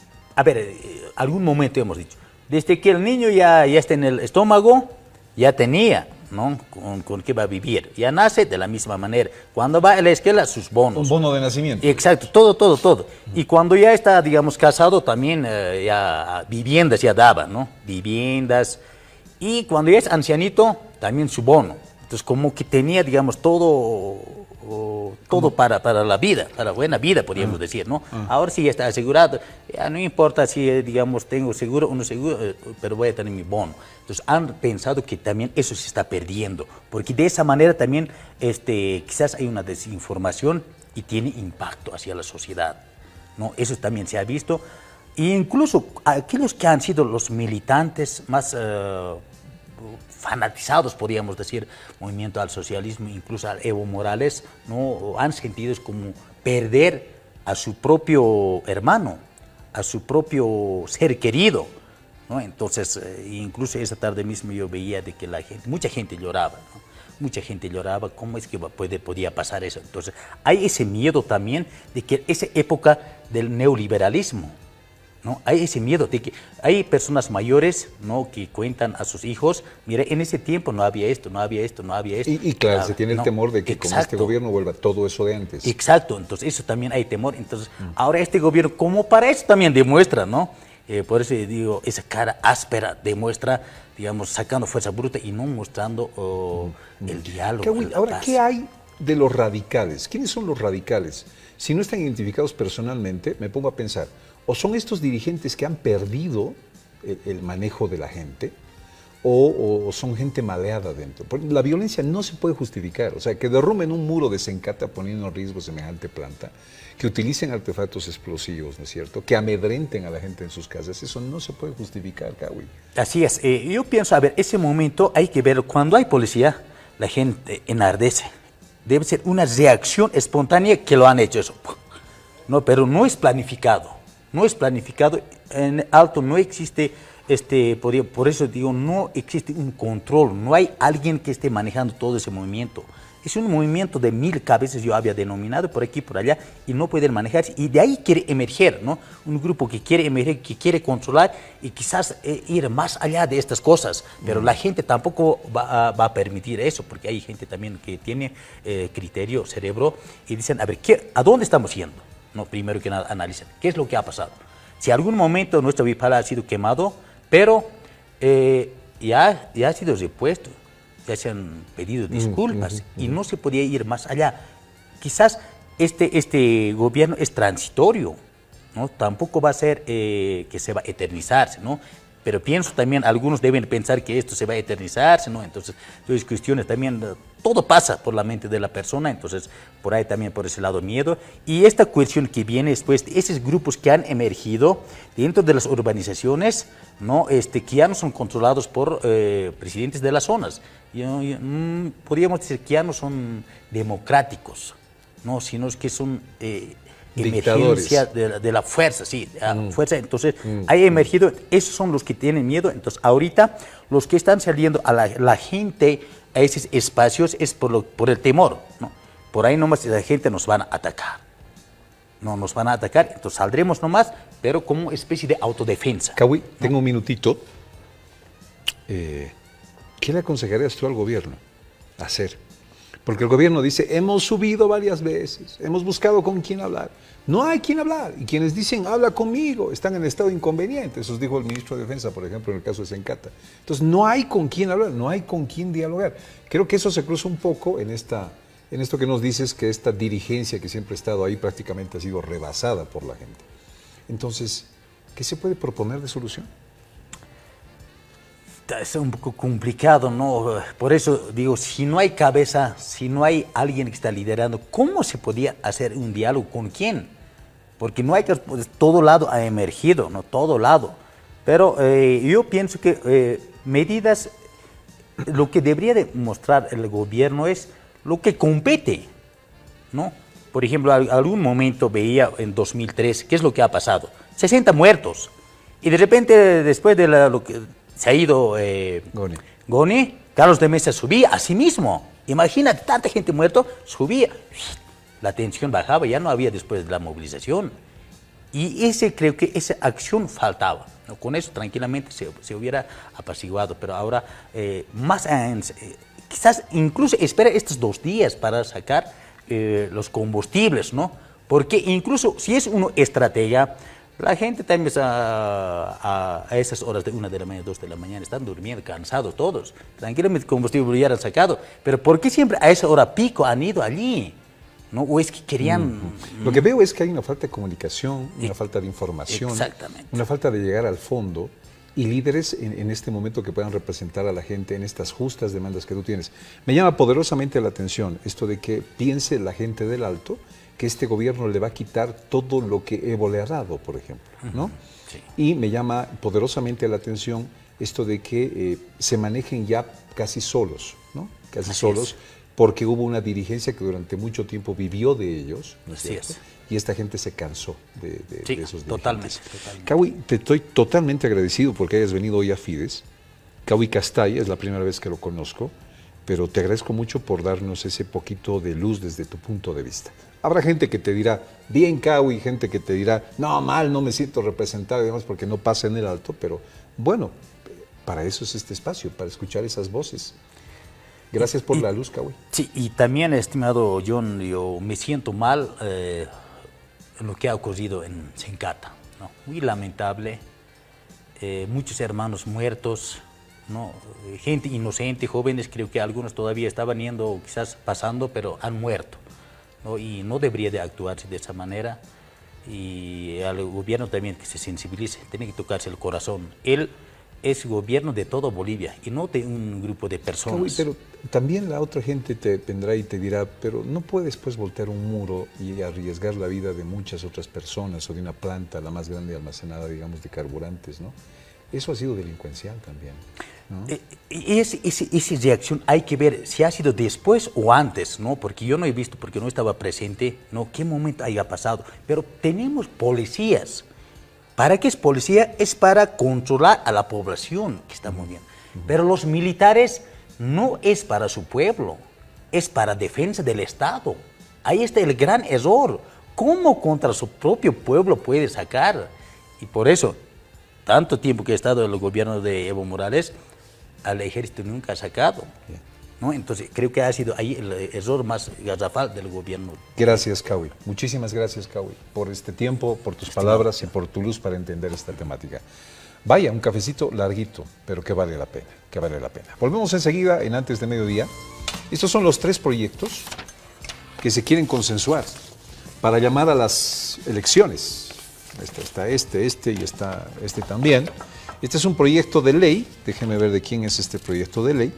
Speaker 4: algún momento hemos dicho, desde que el niño ya está en el estómago, ya tenía, ¿no? Con qué va a vivir. Ya nace de la misma manera. Cuando va a la escuela, sus bonos.
Speaker 1: Un bono de nacimiento.
Speaker 4: Exacto, todo. Y cuando ya está, digamos, casado, también ya viviendas ya daba, ¿no? Viviendas. Y cuando ya es ancianito, también su bono. Entonces, como que tenía, digamos, todo para la vida, para buena vida, podríamos decir, ¿no? Ahora sí ya está asegurado, ya no importa si, digamos, tengo seguro o no seguro, pero voy a tener mi bono. Entonces han pensado que también eso se está perdiendo, porque de esa manera también quizás hay una desinformación y tiene impacto hacia la sociedad, ¿no? Eso también se ha visto, e incluso aquellos que han sido los militantes más fanatizados, podríamos decir, movimiento al socialismo, incluso al Evo Morales, no han sentido como perder a su propio hermano, a su propio ser querido, ¿no? Entonces, incluso esa tarde mismo yo veía de que mucha gente lloraba, ¿no? Mucha gente lloraba, ¿cómo es que podía pasar eso? Entonces, hay ese miedo también de que esa época del neoliberalismo, ¿no? Hay ese miedo de que hay personas mayores, ¿no? Que cuentan a sus hijos, mire, en ese tiempo no había esto.
Speaker 1: Y claro, se tiene el temor de que con este gobierno vuelva todo eso de antes.
Speaker 4: Exacto, entonces eso también hay temor. Entonces, ahora este gobierno, como para eso también demuestra, ¿no? Por eso digo, esa cara áspera demuestra, digamos, sacando fuerza bruta y no mostrando el diálogo.
Speaker 1: Ahora, ¿qué hay de los radicales? ¿Quiénes son los radicales? Si no están identificados personalmente, me pongo a pensar, o son estos dirigentes que han perdido el manejo de la gente, o son gente maleada dentro. Porque la violencia no se puede justificar. O sea, que derrumben un muro de Sencata poniendo en riesgo semejante planta, que utilicen artefactos explosivos, ¿no es cierto? Que amedrenten a la gente en sus casas. Eso no se puede justificar, Kawi.
Speaker 4: Así es. Yo pienso, ese momento hay que ver, cuando hay policía, la gente enardece. Debe ser una reacción espontánea que lo han hecho eso. No, pero no es planificado. No es planificado, en Alto no existe, por eso digo, no existe un control, no hay alguien que esté manejando todo ese movimiento. Es un movimiento de 1000 cabezas, yo había denominado por aquí, por allá, y no pueden manejarse. Y de ahí quiere emerger, ¿no? Un grupo que quiere emerger, que quiere controlar y quizás ir más allá de estas cosas. Pero la gente tampoco va a permitir eso, porque hay gente también que tiene criterio, cerebro, y dicen, a ver, ¿a dónde estamos yendo? No, primero que nada, analicen, ¿qué es lo que ha pasado? Si algún momento nuestro Bipala ha sido quemado, pero ya ha sido repuesto. Ya se han pedido disculpas y no se podía ir más allá. Quizás este gobierno es transitorio, ¿no? Tampoco va a ser que se va a eternizarse, ¿no? Pero pienso también, algunos deben pensar que esto se va a eternizarse, ¿no? Entonces, cuestiones también, todo pasa por la mente de la persona, entonces por ahí también por ese lado miedo. Y esta cuestión que viene después, esos grupos que han emergido dentro de las urbanizaciones, ¿no? Que ya no son controlados por presidentes de las zonas. Podríamos decir que ya no son democráticos, ¿no? Sino que son emergencia de la fuerza, sí, fuerza. Entonces, hay emergido, esos son los que tienen miedo. Entonces, ahorita, los que están saliendo a la gente a esos espacios es por el temor, ¿no? Por ahí nomás la gente nos van a atacar. No nos van a atacar, entonces saldremos nomás, pero como especie de autodefensa.
Speaker 1: Kawi, ¿no? Tengo un minutito. ¿Qué le aconsejarías tú al gobierno hacer? Porque el gobierno dice, hemos subido varias veces, hemos buscado con quién hablar. No hay quien hablar. Y quienes dicen, habla conmigo, están en estado inconveniente. Eso dijo el ministro de Defensa, por ejemplo, en el caso de Sencata. Entonces, no hay con quién hablar, no hay con quién dialogar. Creo que eso se cruza un poco en esto que nos dices, que esta dirigencia que siempre ha estado ahí prácticamente ha sido rebasada por la gente. Entonces, ¿qué se puede proponer de solución?
Speaker 4: Es un poco complicado, ¿no? Por eso digo, si no hay cabeza, si no hay alguien que está liderando, ¿cómo se podía hacer un diálogo? ¿Con quién? Porque no hay que, pues, todo lado ha emergido, ¿no? Todo lado. Pero yo pienso que medidas, lo que debería demostrar el gobierno es lo que compete, ¿no? Por ejemplo, algún momento veía en 2003, ¿qué es lo que ha pasado? 60 muertos. Y de repente, después de lo que se ha ido Goni, Carlos de Mesa subía a sí mismo. Imagínate, tanta gente muerta, subía. La tensión bajaba, ya no había después de la movilización. Y creo que esa acción faltaba, ¿no? Con eso tranquilamente se hubiera apaciguado, pero ahora quizás incluso espera estos 2 días para sacar los combustibles, ¿no? Porque incluso si es una estrategia, la gente también a esas horas de 1 de la mañana, 2 de la mañana, están durmiendo, cansados todos. Tranquilamente el combustible lo hubieran sacado. Pero ¿por qué siempre a esa hora pico han ido allí? ¿No? ¿O es que querían...?
Speaker 1: Lo que veo es que hay una falta de comunicación, una falta de información, una falta de llegar al fondo y líderes en este momento que puedan representar a la gente en estas justas demandas que tú tienes. Me llama poderosamente la atención esto de que piense la gente del Alto que este gobierno le va a quitar todo lo que Evo le ha dado, por ejemplo, ¿no? Sí. Y me llama poderosamente la atención esto de que se manejen ya casi solos, ¿no? Casi así solos, es. Porque hubo una dirigencia que durante mucho tiempo vivió de ellos, ¿no es cierto? Y esta gente se cansó de esos dirigentes. Totalmente. Kawi, te estoy totalmente agradecido porque hayas venido hoy a Fides. Kawi Castalla, es la primera vez que lo conozco, pero te agradezco mucho por darnos ese poquito de luz desde tu punto de vista. Habrá gente que te dirá, bien Kawi, gente que te dirá, no, mal, no me siento representado y demás porque no pasa en el Alto, pero bueno, para eso es este espacio, para escuchar esas voces. Gracias por la luz, Kawi. Sí,
Speaker 4: y también, estimado John, yo me siento mal en lo que ha ocurrido en Sencata, ¿no? Muy lamentable, muchos hermanos muertos, ¿no? Gente inocente, jóvenes, creo que algunos todavía estaban yendo, quizás pasando, pero han muerto, ¿no? Y no debería de actuarse de esa manera, y al gobierno también que se sensibilice, tiene que tocarse el corazón. Él es gobierno de todo Bolivia y no de un grupo de personas.
Speaker 1: Kawi, pero también la otra gente te vendrá y te dirá, pero no puedes pues voltear un muro y arriesgar la vida de muchas otras personas o de una planta, la más grande almacenada, digamos, de carburantes, ¿no? Eso ha sido delincuencial también, ¿no?
Speaker 4: Esa reacción hay que ver si ha sido después o antes, ¿no? Porque yo no he visto, porque no estaba presente, ¿no? ¿Qué momento haya pasado? Pero tenemos policías. ¿Para qué es policía? Es para controlar a la población que está moviendo. Pero los militares no es para su pueblo. es para defensa del Estado. Ahí está el gran error. ¿Cómo contra su propio pueblo puede sacar? Y por eso, tanto tiempo que ha estado el gobierno de Evo Morales, al ejército nunca ha sacado, ¿no? Entonces, creo que ha sido ahí el error más garrafal del gobierno.
Speaker 1: Gracias, Kawi. Muchísimas gracias, Kawi, por este tiempo, por tus palabras y por tu luz para entender esta temática. Vaya, un cafecito larguito, pero que vale la pena, que vale la pena. Volvemos enseguida en Antes de Mediodía. Estos son los 3 proyectos que se quieren consensuar para llamar a las elecciones. Está este y está este también. Este es un proyecto de ley, déjenme ver de quién es este proyecto de ley.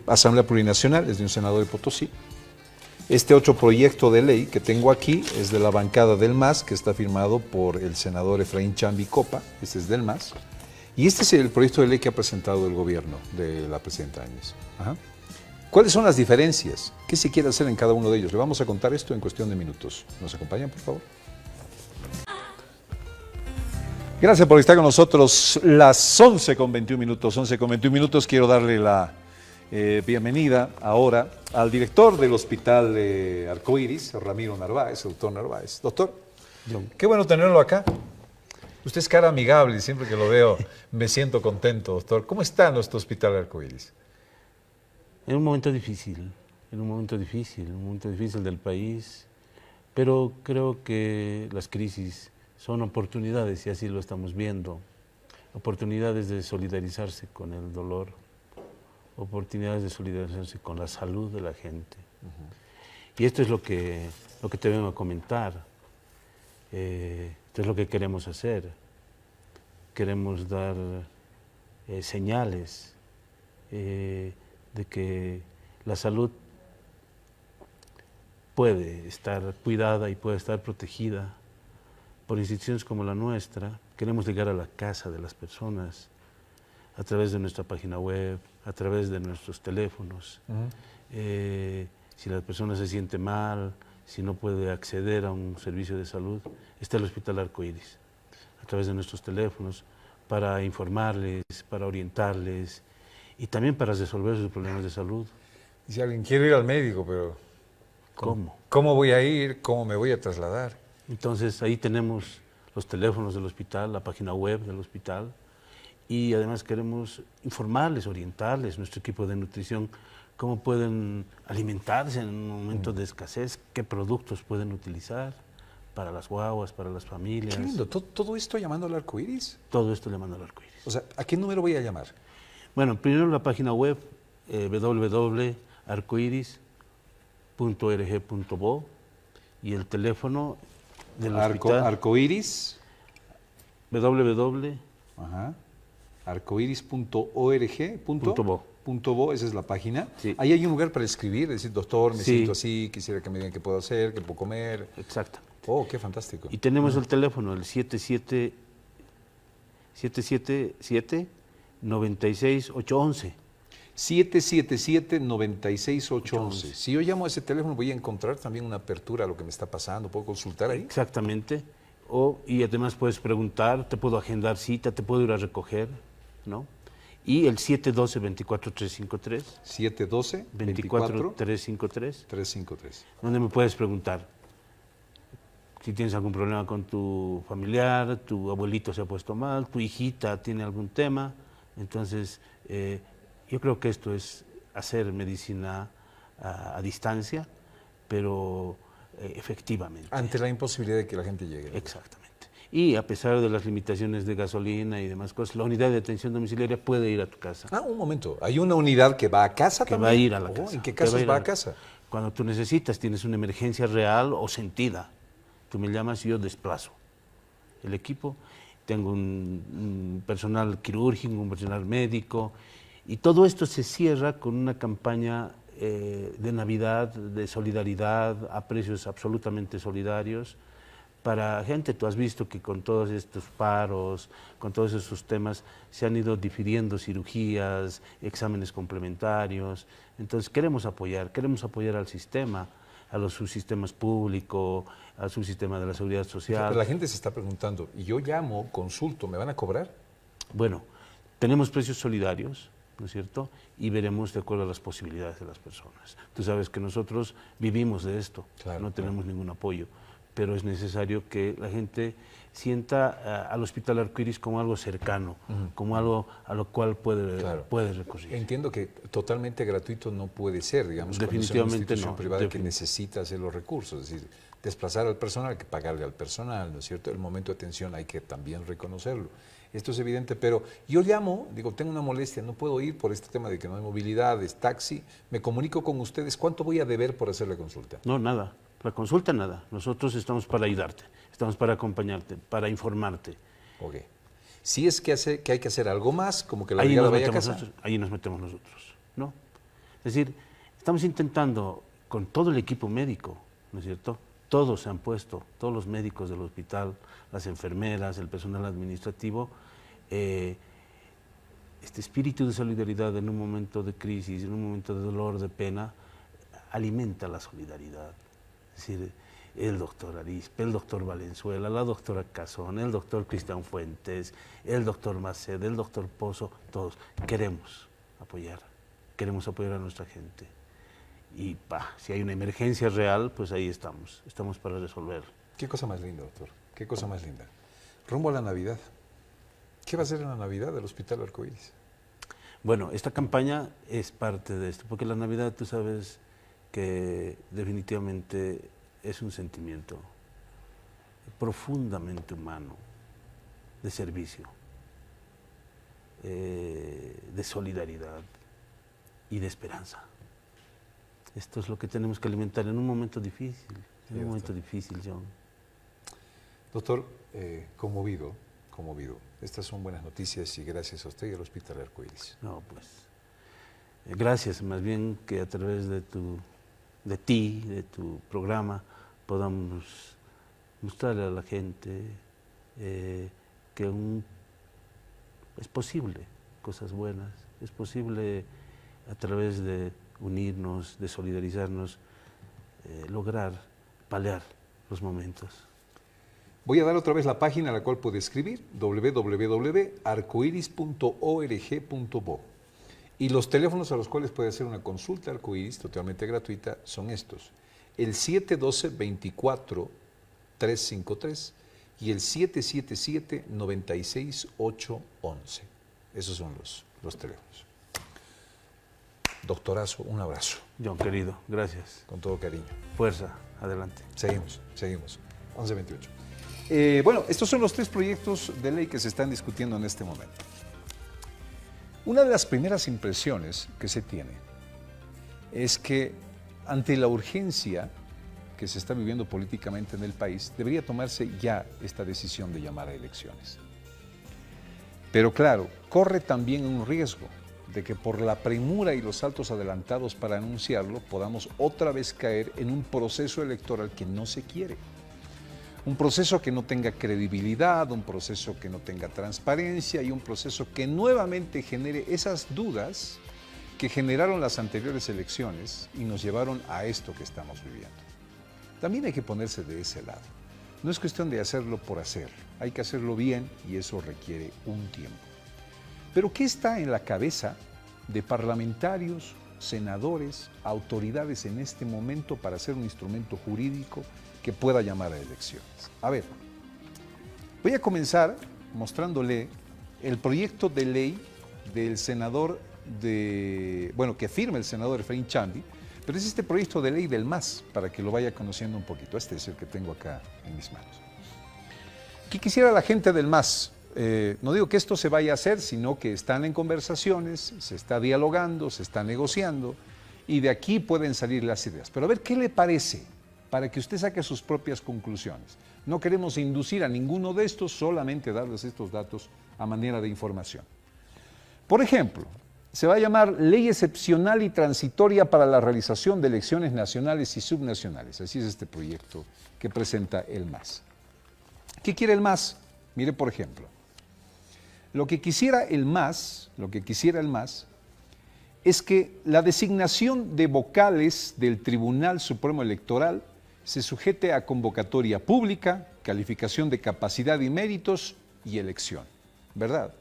Speaker 1: Asamblea Plurinacional, es de un senador de Potosí. Este otro proyecto de ley que tengo aquí es de la bancada del MAS, que está firmado por el senador Efraín Chambi Copa, este es del MAS. Y este es el proyecto de ley que ha presentado el gobierno de la presidenta Áñez. Ajá. ¿Cuáles son las diferencias? ¿Qué se quiere hacer en cada uno de ellos? Le vamos a contar esto en cuestión de minutos. ¿Nos acompañan, por favor? Gracias por estar con nosotros. Las 11:21 minutos. 11:21 minutos. Quiero darle la bienvenida ahora al director del Hospital Arcoíris, Ramiro Narváez, el doctor Narváez. Doctor, qué bueno tenerlo acá. Usted es cara amigable y siempre que lo veo me siento contento, doctor. ¿Cómo está nuestro Hospital Arcoíris?
Speaker 5: En un momento difícil, un momento difícil del país, pero creo que las crisis son oportunidades y así lo estamos viendo, oportunidades de solidarizarse con el dolor, oportunidades de solidarizarse con la salud de la gente. Y esto es lo que te vengo a comentar, esto es lo que queremos hacer, queremos dar señales de que la salud puede estar cuidada y puede estar protegida por instituciones como la nuestra. Queremos llegar a la casa de las personas a través de nuestra página web, a través de nuestros teléfonos. Si la persona se siente mal, si no puede acceder a un servicio de salud, está el Hospital Arcoíris, a través de nuestros teléfonos, para informarles, para orientarles y también para resolver sus problemas de salud.
Speaker 1: Si alguien quiere ir al médico, pero
Speaker 5: ¿Cómo?
Speaker 1: ¿Cómo voy a ir? ¿Cómo me voy a trasladar?
Speaker 5: Entonces ahí tenemos los teléfonos del hospital, la página web del hospital y además queremos informarles, orientarles, nuestro equipo de nutrición, cómo pueden alimentarse en un momento de escasez, qué productos pueden utilizar para las guaguas, para las familias.
Speaker 1: Qué lindo, ¿todo esto llamando al Arcoíris?
Speaker 5: Todo esto llamando al Arcoíris.
Speaker 1: O sea, ¿a qué número voy a llamar?
Speaker 5: Bueno, primero la página web www.arcoiris.org.bo y el teléfono del hospital
Speaker 1: Arcoíris. Arcoiris.org.bo, esa es la página.
Speaker 5: Sí.
Speaker 1: Ahí hay un lugar para escribir, decir, doctor, me
Speaker 5: Sí.
Speaker 1: siento así, quisiera que me digan qué puedo hacer, qué puedo comer.
Speaker 5: Exacto.
Speaker 1: Oh, qué fantástico.
Speaker 5: Y tenemos el teléfono, el 777-96811.
Speaker 1: 777-96811. Si yo llamo a ese teléfono voy a encontrar también una apertura a lo que me está pasando. ¿Puedo consultar ahí?
Speaker 5: Exactamente. Y además puedes preguntar, te puedo agendar cita, te puedo ir a recoger, ¿no? Y el 712-24353.
Speaker 1: 712-24-353.
Speaker 5: 24353, donde me puedes preguntar si tienes algún problema con tu familiar, tu abuelito se ha puesto mal, tu hijita tiene algún tema. Entonces, yo creo que esto es hacer medicina a distancia, pero efectivamente.
Speaker 1: Ante la imposibilidad de que la gente llegue.
Speaker 5: Exactamente. Y a pesar de las limitaciones de gasolina y demás cosas, la unidad de atención domiciliaria puede ir a tu casa.
Speaker 1: Ah, un momento. ¿Hay una unidad que va a casa
Speaker 5: Que
Speaker 1: también?
Speaker 5: va a ir a la casa.
Speaker 1: ¿En qué
Speaker 5: Que
Speaker 1: casos
Speaker 5: ir
Speaker 1: va a casa?
Speaker 5: Cuando tú necesitas, tienes una emergencia real o sentida. Tú me llamas y yo desplazo el equipo. Tengo un personal quirúrgico, un personal médico. Y todo esto se cierra con una campaña de Navidad, de solidaridad, a precios absolutamente solidarios. Para gente, tú has visto que con todos estos paros, con todos esos temas, se han ido difiriendo cirugías, exámenes complementarios. Entonces queremos apoyar al sistema, a los subsistemas públicos, al subsistema de la seguridad social.
Speaker 1: Pero la gente se está preguntando, y yo llamo, consulto, ¿me van a cobrar?
Speaker 5: Bueno, tenemos precios solidarios ¿no es cierto? Y veremos de acuerdo a las posibilidades de las personas. Tú sabes que nosotros vivimos de esto,
Speaker 1: Claro,
Speaker 5: no tenemos ningún apoyo, pero es necesario que la gente sienta al Hospital Arcoíris como algo cercano, como algo a lo cual puede recurrir.
Speaker 1: Entiendo que totalmente gratuito no puede ser, digamos,
Speaker 5: Definitivamente
Speaker 1: cuando es una institución
Speaker 5: no,
Speaker 1: privada que necesita hacer los recursos, es decir, desplazar al personal, hay que pagarle al personal, ¿no es cierto? El momento de atención hay que también reconocerlo. Esto es evidente, pero yo llamo, digo, tengo una molestia, no puedo ir por este tema de que no hay movilidad, es taxi, me comunico con ustedes, ¿cuánto voy a deber por hacer la consulta?
Speaker 5: No, nada. La consulta, nada. Nosotros estamos para ayudarte, estamos para acompañarte, para informarte.
Speaker 1: Ok. Si es que hay que hacer algo más, como que la brigada vaya a casa.
Speaker 5: Ahí nos metemos nosotros, ¿no? Es decir, estamos intentando con todo el equipo médico, ¿no es cierto? Todos se han puesto, todos los médicos del hospital, las enfermeras, el personal administrativo, este espíritu de solidaridad en un momento de crisis, en un momento de dolor, de pena, alimenta la solidaridad. Es decir, el doctor Arispe, el doctor Valenzuela, la doctora Cazón, el doctor Cristian Fuentes, el doctor Maced, el doctor Pozo, todos queremos apoyar a nuestra gente. Y si hay una emergencia real, pues ahí estamos para resolver.
Speaker 1: Qué cosa más linda, doctor, qué cosa más linda. Rumbo a la Navidad. ¿Qué va a ser en la Navidad del Hospital Arcoíris?
Speaker 5: Bueno, esta campaña es parte de esto, porque la Navidad, tú sabes que definitivamente es un sentimiento profundamente humano, de servicio, de solidaridad y de esperanza. Esto es lo que tenemos que alimentar en un momento difícil, John.
Speaker 1: Doctor, conmovido. Estas son buenas noticias y gracias a usted y al Hospital Arcoíris.
Speaker 5: No, pues, gracias, más bien que a través de ti, de tu programa, podamos mostrarle a la gente que es posible cosas buenas, es posible a través de unirnos, de solidarizarnos, lograr paliar los momentos.
Speaker 1: Voy a dar otra vez la página a la cual puede escribir, www.arcoiris.org.bo. Y los teléfonos a los cuales puede hacer una consulta Arcoíris totalmente gratuita son estos: el 712-24-353 y el 777-96811. Esos son los teléfonos. Doctorazo, un abrazo.
Speaker 5: John, querido, gracias.
Speaker 1: Con todo cariño.
Speaker 5: Fuerza, adelante.
Speaker 1: Seguimos. 11:28. Bueno, estos son los 3 proyectos de ley que se están discutiendo en este momento. Una de las primeras impresiones que se tiene es que ante la urgencia que se está viviendo políticamente en el país, debería tomarse ya esta decisión de llamar a elecciones. Pero claro, corre también un riesgo de que por la premura y los saltos adelantados para anunciarlo, podamos otra vez caer en un proceso electoral que no se quiere. Un proceso que no tenga credibilidad, un proceso que no tenga transparencia y un proceso que nuevamente genere esas dudas que generaron las anteriores elecciones y nos llevaron a esto que estamos viviendo. También hay que ponerse de ese lado. No es cuestión de hacerlo por hacer, hay que hacerlo bien y eso requiere un tiempo. Pero ¿qué está en la cabeza de parlamentarios, senadores, autoridades en este momento para hacer un instrumento jurídico que pueda llamar a elecciones? A ver, voy a comenzar mostrándole el proyecto de ley del senador que firma el senador Efraín Chambi, pero es este proyecto de ley del MAS, para que lo vaya conociendo un poquito. Este es el que tengo acá en mis manos. ¿Qué quisiera la gente del MAS? No digo que esto se vaya a hacer, sino que están en conversaciones, se está dialogando, se está negociando, y de aquí pueden salir las ideas. Pero a ver, ¿qué le parece? Para que usted saque sus propias conclusiones. No queremos inducir a ninguno de estos, solamente darles estos datos a manera de información. Por ejemplo, se va a llamar Ley Excepcional y Transitoria para la realización de elecciones nacionales y subnacionales. Así es este proyecto que presenta el MAS. ¿Qué quiere el MAS? Mire, por ejemplo, lo que quisiera el MAS es que la designación de vocales del Tribunal Supremo Electoral se sujete a convocatoria pública, calificación de capacidad y méritos y elección, ¿verdad?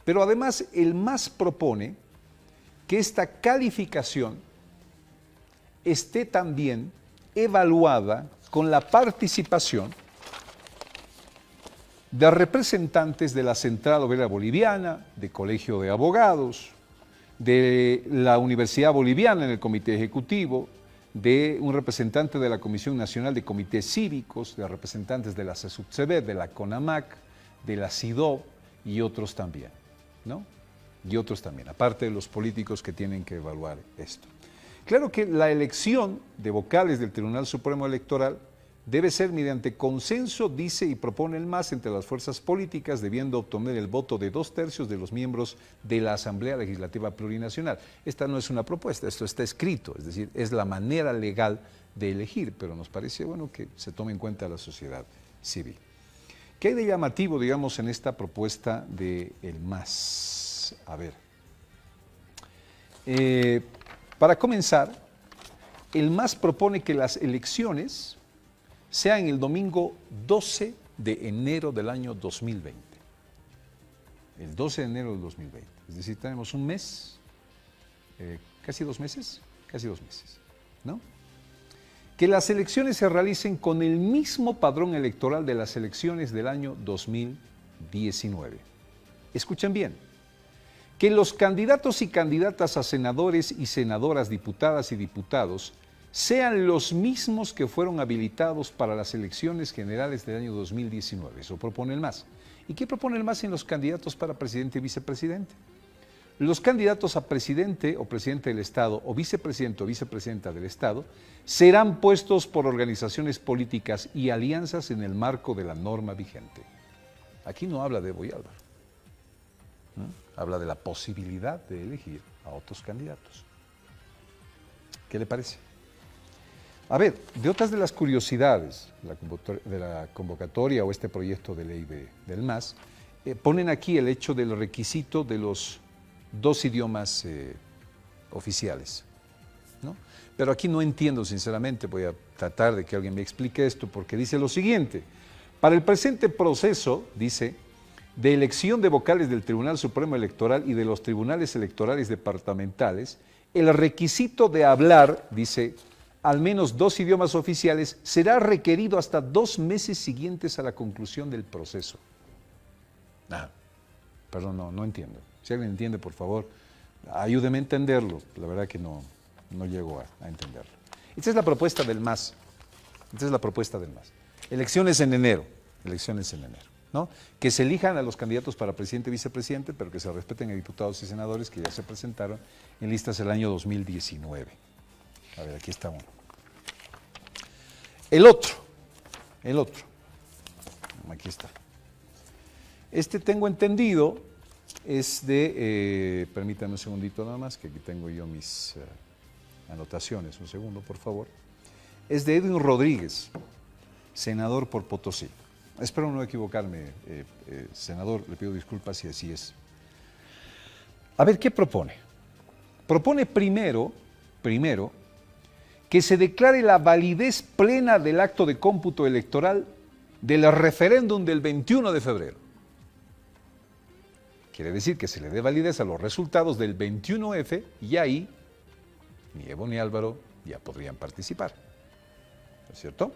Speaker 1: Pero además el MAS propone que esta calificación esté también evaluada con la participación de representantes de la Central Obrera Boliviana, de Colegio de Abogados, de la Universidad Boliviana en el Comité Ejecutivo, de un representante de la Comisión Nacional de Comités Cívicos, de representantes de la CESUTCB, de la CONAMAC, de la CIDOB y otros también, ¿no? Y otros también, aparte de los políticos que tienen que evaluar esto. Claro que la elección de vocales del Tribunal Supremo Electoral debe ser mediante consenso, dice y propone el MAS, entre las fuerzas políticas, debiendo obtener el voto de 2/3 de los miembros de la Asamblea Legislativa Plurinacional. Esta no es una propuesta, esto está escrito, es decir, es la manera legal de elegir, pero nos parece bueno que se tome en cuenta la sociedad civil. ¿Qué hay de llamativo, digamos, en esta propuesta del MAS? A ver. Para comenzar, el MAS propone que las elecciones sean el domingo 12 de enero del año 2020. El 12 de enero del 2020. Es decir, tenemos un mes, casi 2 meses, ¿no? Que las elecciones se realicen con el mismo padrón electoral de las elecciones del año 2019. Escuchen bien. Que los candidatos y candidatas a senadores y senadoras, diputadas y diputados sean los mismos que fueron habilitados para las elecciones generales del año 2019. Eso propone el MAS. ¿Y qué propone el MAS en los candidatos para presidente y vicepresidente? Los candidatos a presidente o presidente del Estado o vicepresidente o vicepresidenta del Estado serán puestos por organizaciones políticas y alianzas en el marco de la norma vigente. Aquí no habla de Evo y Álvaro. Habla de la posibilidad de elegir a otros candidatos. ¿Qué le parece? A ver, de otras de las curiosidades de la convocatoria o este proyecto de ley del MAS, ponen aquí el hecho del requisito de los 2 idiomas oficiales, ¿no? Pero aquí no entiendo, sinceramente, voy a tratar de que alguien me explique esto, porque dice lo siguiente: para el presente proceso, dice, de elección de vocales del Tribunal Supremo Electoral y de los tribunales electorales departamentales, el requisito de hablar, dice, al menos 2 idiomas oficiales será requerido hasta 2 meses siguientes a la conclusión del proceso. Perdón, no entiendo. Si alguien entiende, por favor, ayúdeme a entenderlo. La verdad que no llego a entenderlo. Esta es la propuesta del MAS. Elecciones en enero, ¿no? Que se elijan a los candidatos para presidente y vicepresidente, pero que se respeten a diputados y senadores que ya se presentaron en listas el año 2019. A ver, aquí está uno. El otro. Aquí está. Este tengo entendido es de, permítanme un segundito nada más, que aquí tengo yo mis anotaciones, un segundo por favor. Es de Edwin Rodríguez, senador por Potosí. Espero no equivocarme, senador, le pido disculpas si así es. A ver, ¿qué propone? Propone primero que se declare la validez plena del acto de cómputo electoral del referéndum del 21 de febrero. Quiere decir que se le dé validez a los resultados del 21F y ahí ni Evo ni Álvaro ya podrían participar. ¿No es cierto?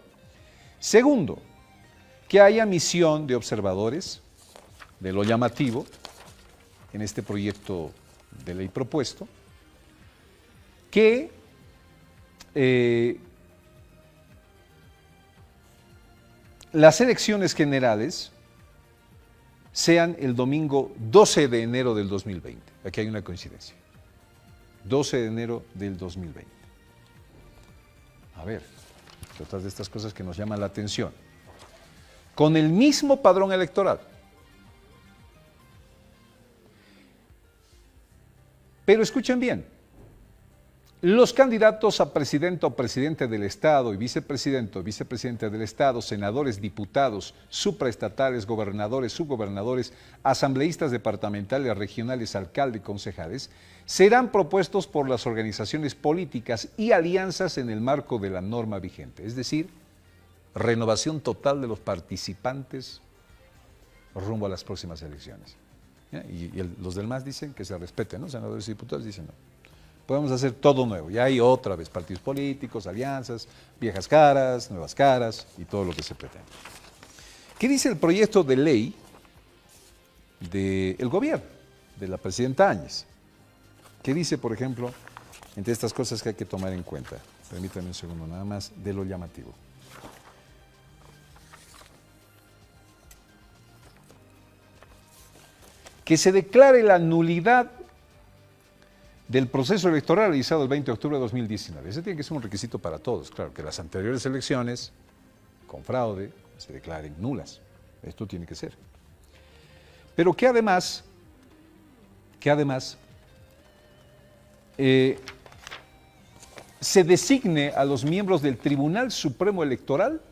Speaker 1: Segundo, que haya misión de observadores de lo llamativo en este proyecto de ley propuesto, que las elecciones generales sean el domingo 12 de enero del 2020. Aquí hay una coincidencia. 12 de enero del 2020. A ver, otras de estas cosas que nos llaman la atención. Con el mismo padrón electoral. Pero escuchen bien. Los candidatos a presidente o presidente del Estado y vicepresidente o vicepresidente del Estado, senadores, diputados, supraestatales, gobernadores, subgobernadores, asambleístas departamentales, regionales, alcaldes y concejales, serán propuestos por las organizaciones políticas y alianzas en el marco de la norma vigente. Es decir, renovación total de los participantes rumbo a las próximas elecciones. Y los del MAS dicen que se respeten, ¿no? Senadores y diputados dicen no. Podemos hacer todo nuevo. Ya hay otra vez partidos políticos, alianzas, viejas caras, nuevas caras y todo lo que se pretende. ¿Qué dice el proyecto de ley del gobierno, de la presidenta Áñez? ¿Qué dice, por ejemplo, entre estas cosas que hay que tomar en cuenta? Permítanme un segundo nada más de lo llamativo. Que se declare la nulidad del proceso electoral realizado el 20 de octubre de 2019. Ese tiene que ser un requisito para todos. Claro, que las anteriores elecciones, con fraude, se declaren nulas. Esto tiene que ser. Pero que además, se designe a los miembros del Tribunal Supremo Electoral,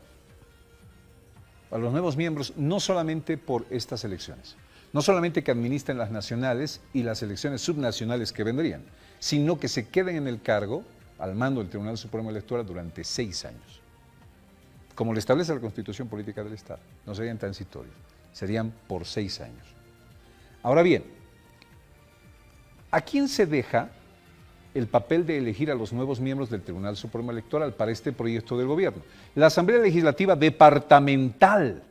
Speaker 1: a los nuevos miembros, no solamente por estas elecciones, no solamente que administren las nacionales y las elecciones subnacionales que vendrían, sino que se queden en el cargo, al mando del Tribunal Supremo Electoral, durante 6 años. Como lo establece la Constitución Política del Estado, no serían transitorios, serían por 6 años. Ahora bien, ¿a quién se deja el papel de elegir a los nuevos miembros del Tribunal Supremo Electoral para este proyecto del gobierno? La Asamblea Legislativa Departamental,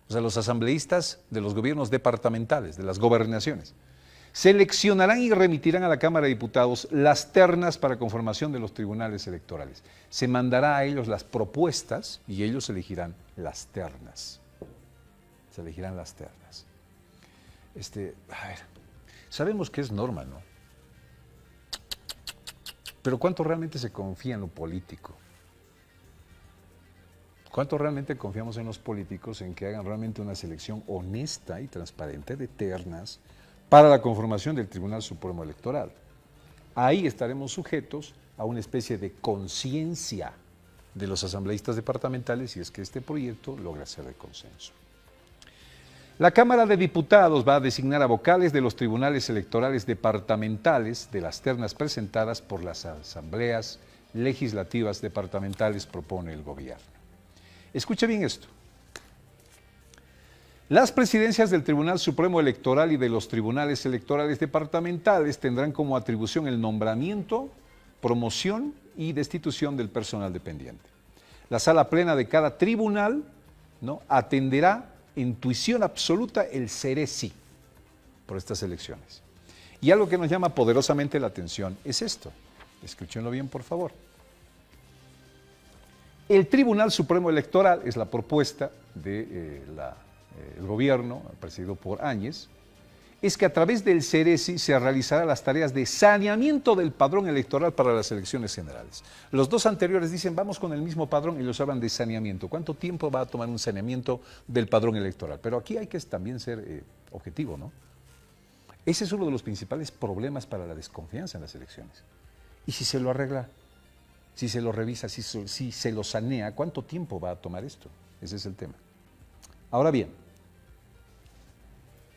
Speaker 1: o sea, los asambleístas de los gobiernos departamentales, de las gobernaciones, seleccionarán y remitirán a la Cámara de Diputados las ternas para conformación de los tribunales electorales. Se mandará a ellos las propuestas y ellos elegirán las ternas. Se elegirán las ternas. A ver, sabemos que es norma, ¿no? Pero ¿cuánto realmente se confía en lo político? ¿Cuánto realmente confiamos en los políticos en que hagan realmente una selección honesta y transparente de ternas para la conformación del Tribunal Supremo Electoral? Ahí estaremos sujetos a una especie de conciencia de los asambleístas departamentales si es que este proyecto logra ser de consenso. La Cámara de Diputados va a designar a vocales de los tribunales electorales departamentales de las ternas presentadas por las asambleas legislativas departamentales, propone el gobierno. Escuche bien esto. Las presidencias del Tribunal Supremo Electoral y de los tribunales electorales departamentales tendrán como atribución el nombramiento, promoción y destitución del personal dependiente. La sala plena de cada tribunal, ¿no?, atenderá en tuición absoluta el seré-sí por estas elecciones. Y algo que nos llama poderosamente la atención es esto. Escúchenlo bien, por favor. El Tribunal Supremo Electoral es la propuesta del gobierno, presidido por Áñez, es que a través del CERESI se realizarán las tareas de saneamiento del padrón electoral para las elecciones generales. Los dos anteriores dicen, vamos con el mismo padrón, y los hablan de saneamiento. ¿Cuánto tiempo va a tomar un saneamiento del padrón electoral? Pero aquí hay que también ser objetivo, ¿no? Ese es uno de los principales problemas para la desconfianza en las elecciones. ¿Y si se lo arregla? Si se lo revisa, si se lo sanea, ¿cuánto tiempo va a tomar esto? Ese es el tema. Ahora bien,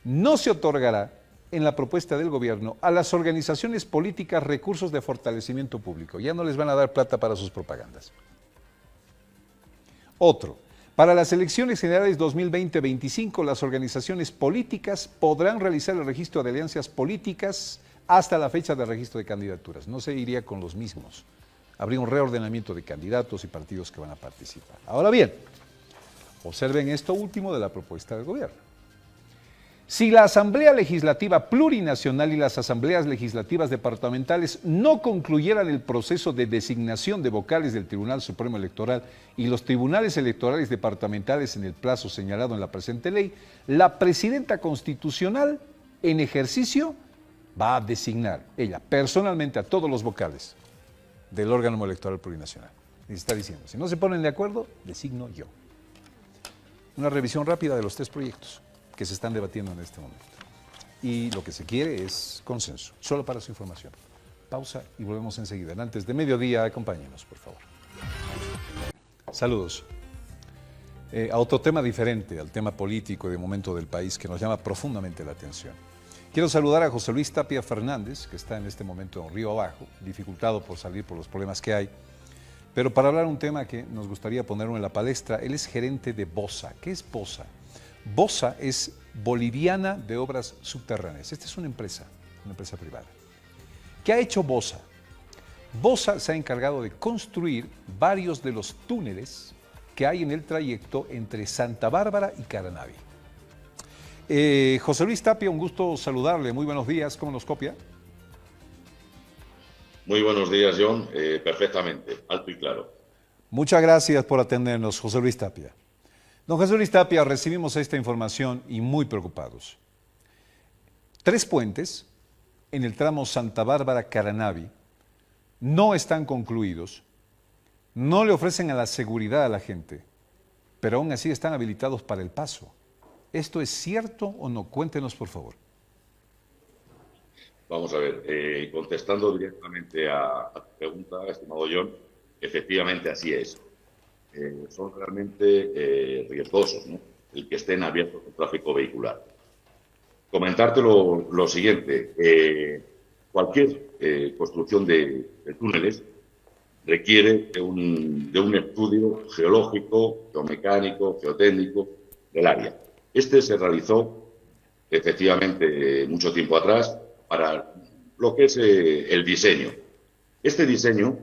Speaker 1: no se otorgará en la propuesta del gobierno a las organizaciones políticas recursos de fortalecimiento público. Ya no les van a dar plata para sus propagandas. Otro, para las elecciones generales 2020-25, las organizaciones políticas podrán realizar el registro de alianzas políticas hasta la fecha de registro de candidaturas. No se iría con los mismos. Habría un reordenamiento de candidatos y partidos que van a participar. Ahora bien, observen esto último de la propuesta del gobierno. Si la Asamblea Legislativa Plurinacional y las Asambleas Legislativas Departamentales no concluyeran el proceso de designación de vocales del Tribunal Supremo Electoral y los tribunales electorales departamentales en el plazo señalado en la presente ley, la Presidenta Constitucional, en ejercicio, va a designar ella personalmente a todos los vocales del órgano electoral plurinacional. Y está diciendo, si no se ponen de acuerdo, designo yo. Una revisión rápida de los 3 proyectos que se están debatiendo en este momento. Y lo que se quiere es consenso, solo para su información. Pausa y volvemos enseguida. Antes de mediodía, acompáñenos, por favor. Saludos. A otro tema diferente, al tema político y de momento del país que nos llama profundamente la atención. Quiero saludar a José Luis Tapia Fernández, que está en este momento en Río Abajo, dificultado por salir por los problemas que hay, pero para hablar un tema que nos gustaría ponerlo en la palestra. Él es gerente de BOSA. ¿Qué es BOSA? BOSA es Boliviana de Obras Subterráneas. Esta es una empresa privada. ¿Qué ha hecho Bosa? Bosa se ha encargado de construir varios de los túneles que hay en el trayecto entre Santa Bárbara y Caranavi. José Luis Tapia, un gusto saludarle. Muy buenos días. ¿Cómo nos copia?
Speaker 6: Muy buenos días, John. Perfectamente, alto y claro.
Speaker 1: Muchas gracias por atendernos, José Luis Tapia. Don José Luis Tapia, recibimos esta información y muy preocupados. 3 puentes en el tramo Santa Bárbara-Caranavi no están concluidos, no le ofrecen a la seguridad a la gente, pero aún así están habilitados para el paso. ¿Esto es cierto o no? Cuéntenos, por favor.
Speaker 6: Vamos a ver, contestando directamente a tu pregunta, estimado John, efectivamente así es. Son realmente riesgosos, ¿no?, el que estén abiertos al tráfico vehicular. Comentarte lo siguiente, cualquier construcción de túneles requiere de un estudio geológico, geomecánico, geotécnico del área. Este se realizó efectivamente mucho tiempo atrás para lo que es el diseño. Este diseño,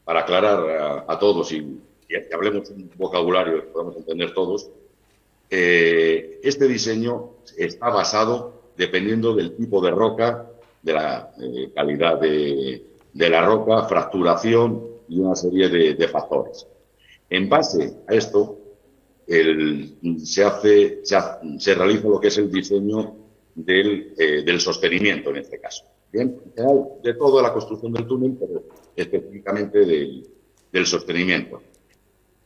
Speaker 6: para aclarar a todos y que hablemos un vocabulario que podamos entender todos, este diseño está basado dependiendo del tipo de roca, de la calidad de la roca, fracturación y una serie de factores. En base a esto, se realiza lo que es el diseño del sostenimiento en este caso. Bien, de toda la construcción del túnel, pero específicamente del sostenimiento.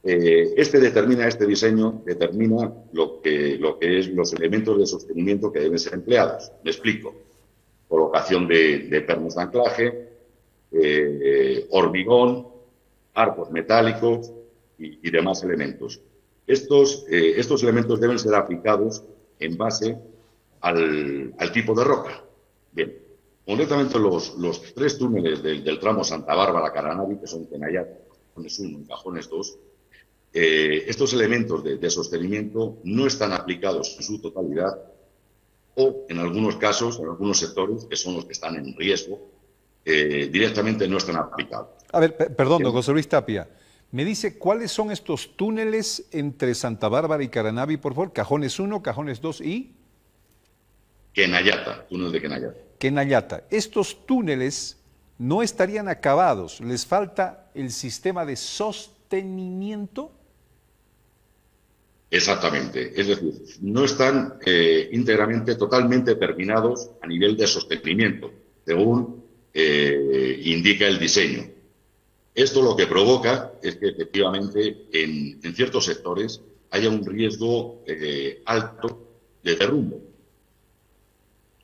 Speaker 6: Este diseño determina lo que es los elementos de sostenimiento que deben ser empleados. Me explico. Colocación de pernos de anclaje, hormigón, arcos metálicos y demás elementos. Estos elementos deben ser aplicados en base al tipo de roca. Bien, concretamente los 3 túneles del tramo Santa Bárbara-Caranavi, que son Tenayat, Cajones 1 y Cajones 2, estos elementos de sostenimiento no están aplicados en su totalidad o, en algunos casos, en algunos sectores, que son los que están en riesgo, directamente no están aplicados.
Speaker 1: A ver, perdón, don José Luis Tapia. ¿Me dice cuáles son estos túneles entre Santa Bárbara y Caranavi, por favor? Cajones 1, Cajones 2 y...
Speaker 6: Kenayata, túnel de Kenayata.
Speaker 1: Kenayata. Estos túneles no estarían acabados, les falta el sistema de sostenimiento.
Speaker 6: Exactamente, es decir, no están íntegramente, totalmente terminados a nivel de sostenimiento, según indica el diseño. Esto lo que provoca es que efectivamente en ciertos sectores haya un riesgo alto de derrumbe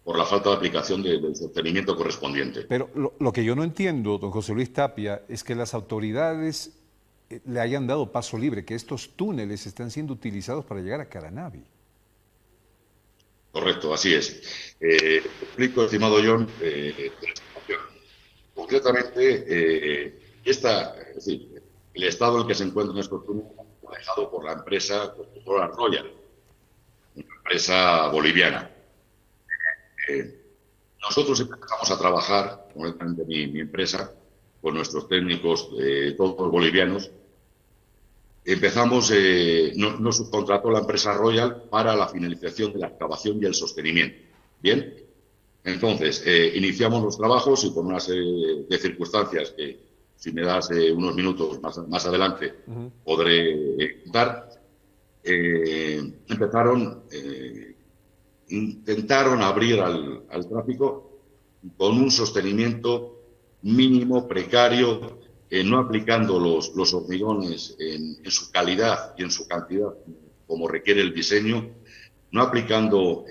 Speaker 6: por la falta de aplicación del sostenimiento correspondiente.
Speaker 1: Pero lo que yo no entiendo, don José Luis Tapia, es que las autoridades le hayan dado paso libre, que estos túneles están siendo utilizados para llegar a Caranavi.
Speaker 6: Correcto, así es. Explico, estimado John, concretamente, es decir, el estado en el que se encuentran estos túneles fue dejado por la empresa constructora Royal, una empresa boliviana. Nosotros empezamos a trabajar, concretamente mi empresa, con nuestros técnicos, todos bolivianos. Empezamos, nos subcontrató la empresa Royal para la finalización de la excavación y el sostenimiento. Bien, entonces iniciamos los trabajos y por una serie de circunstancias que, si me das unos minutos más adelante, podré contar, intentaron abrir al tráfico con un sostenimiento mínimo, precario, no aplicando los hormigones en su calidad y en su cantidad como requiere el diseño, no aplicando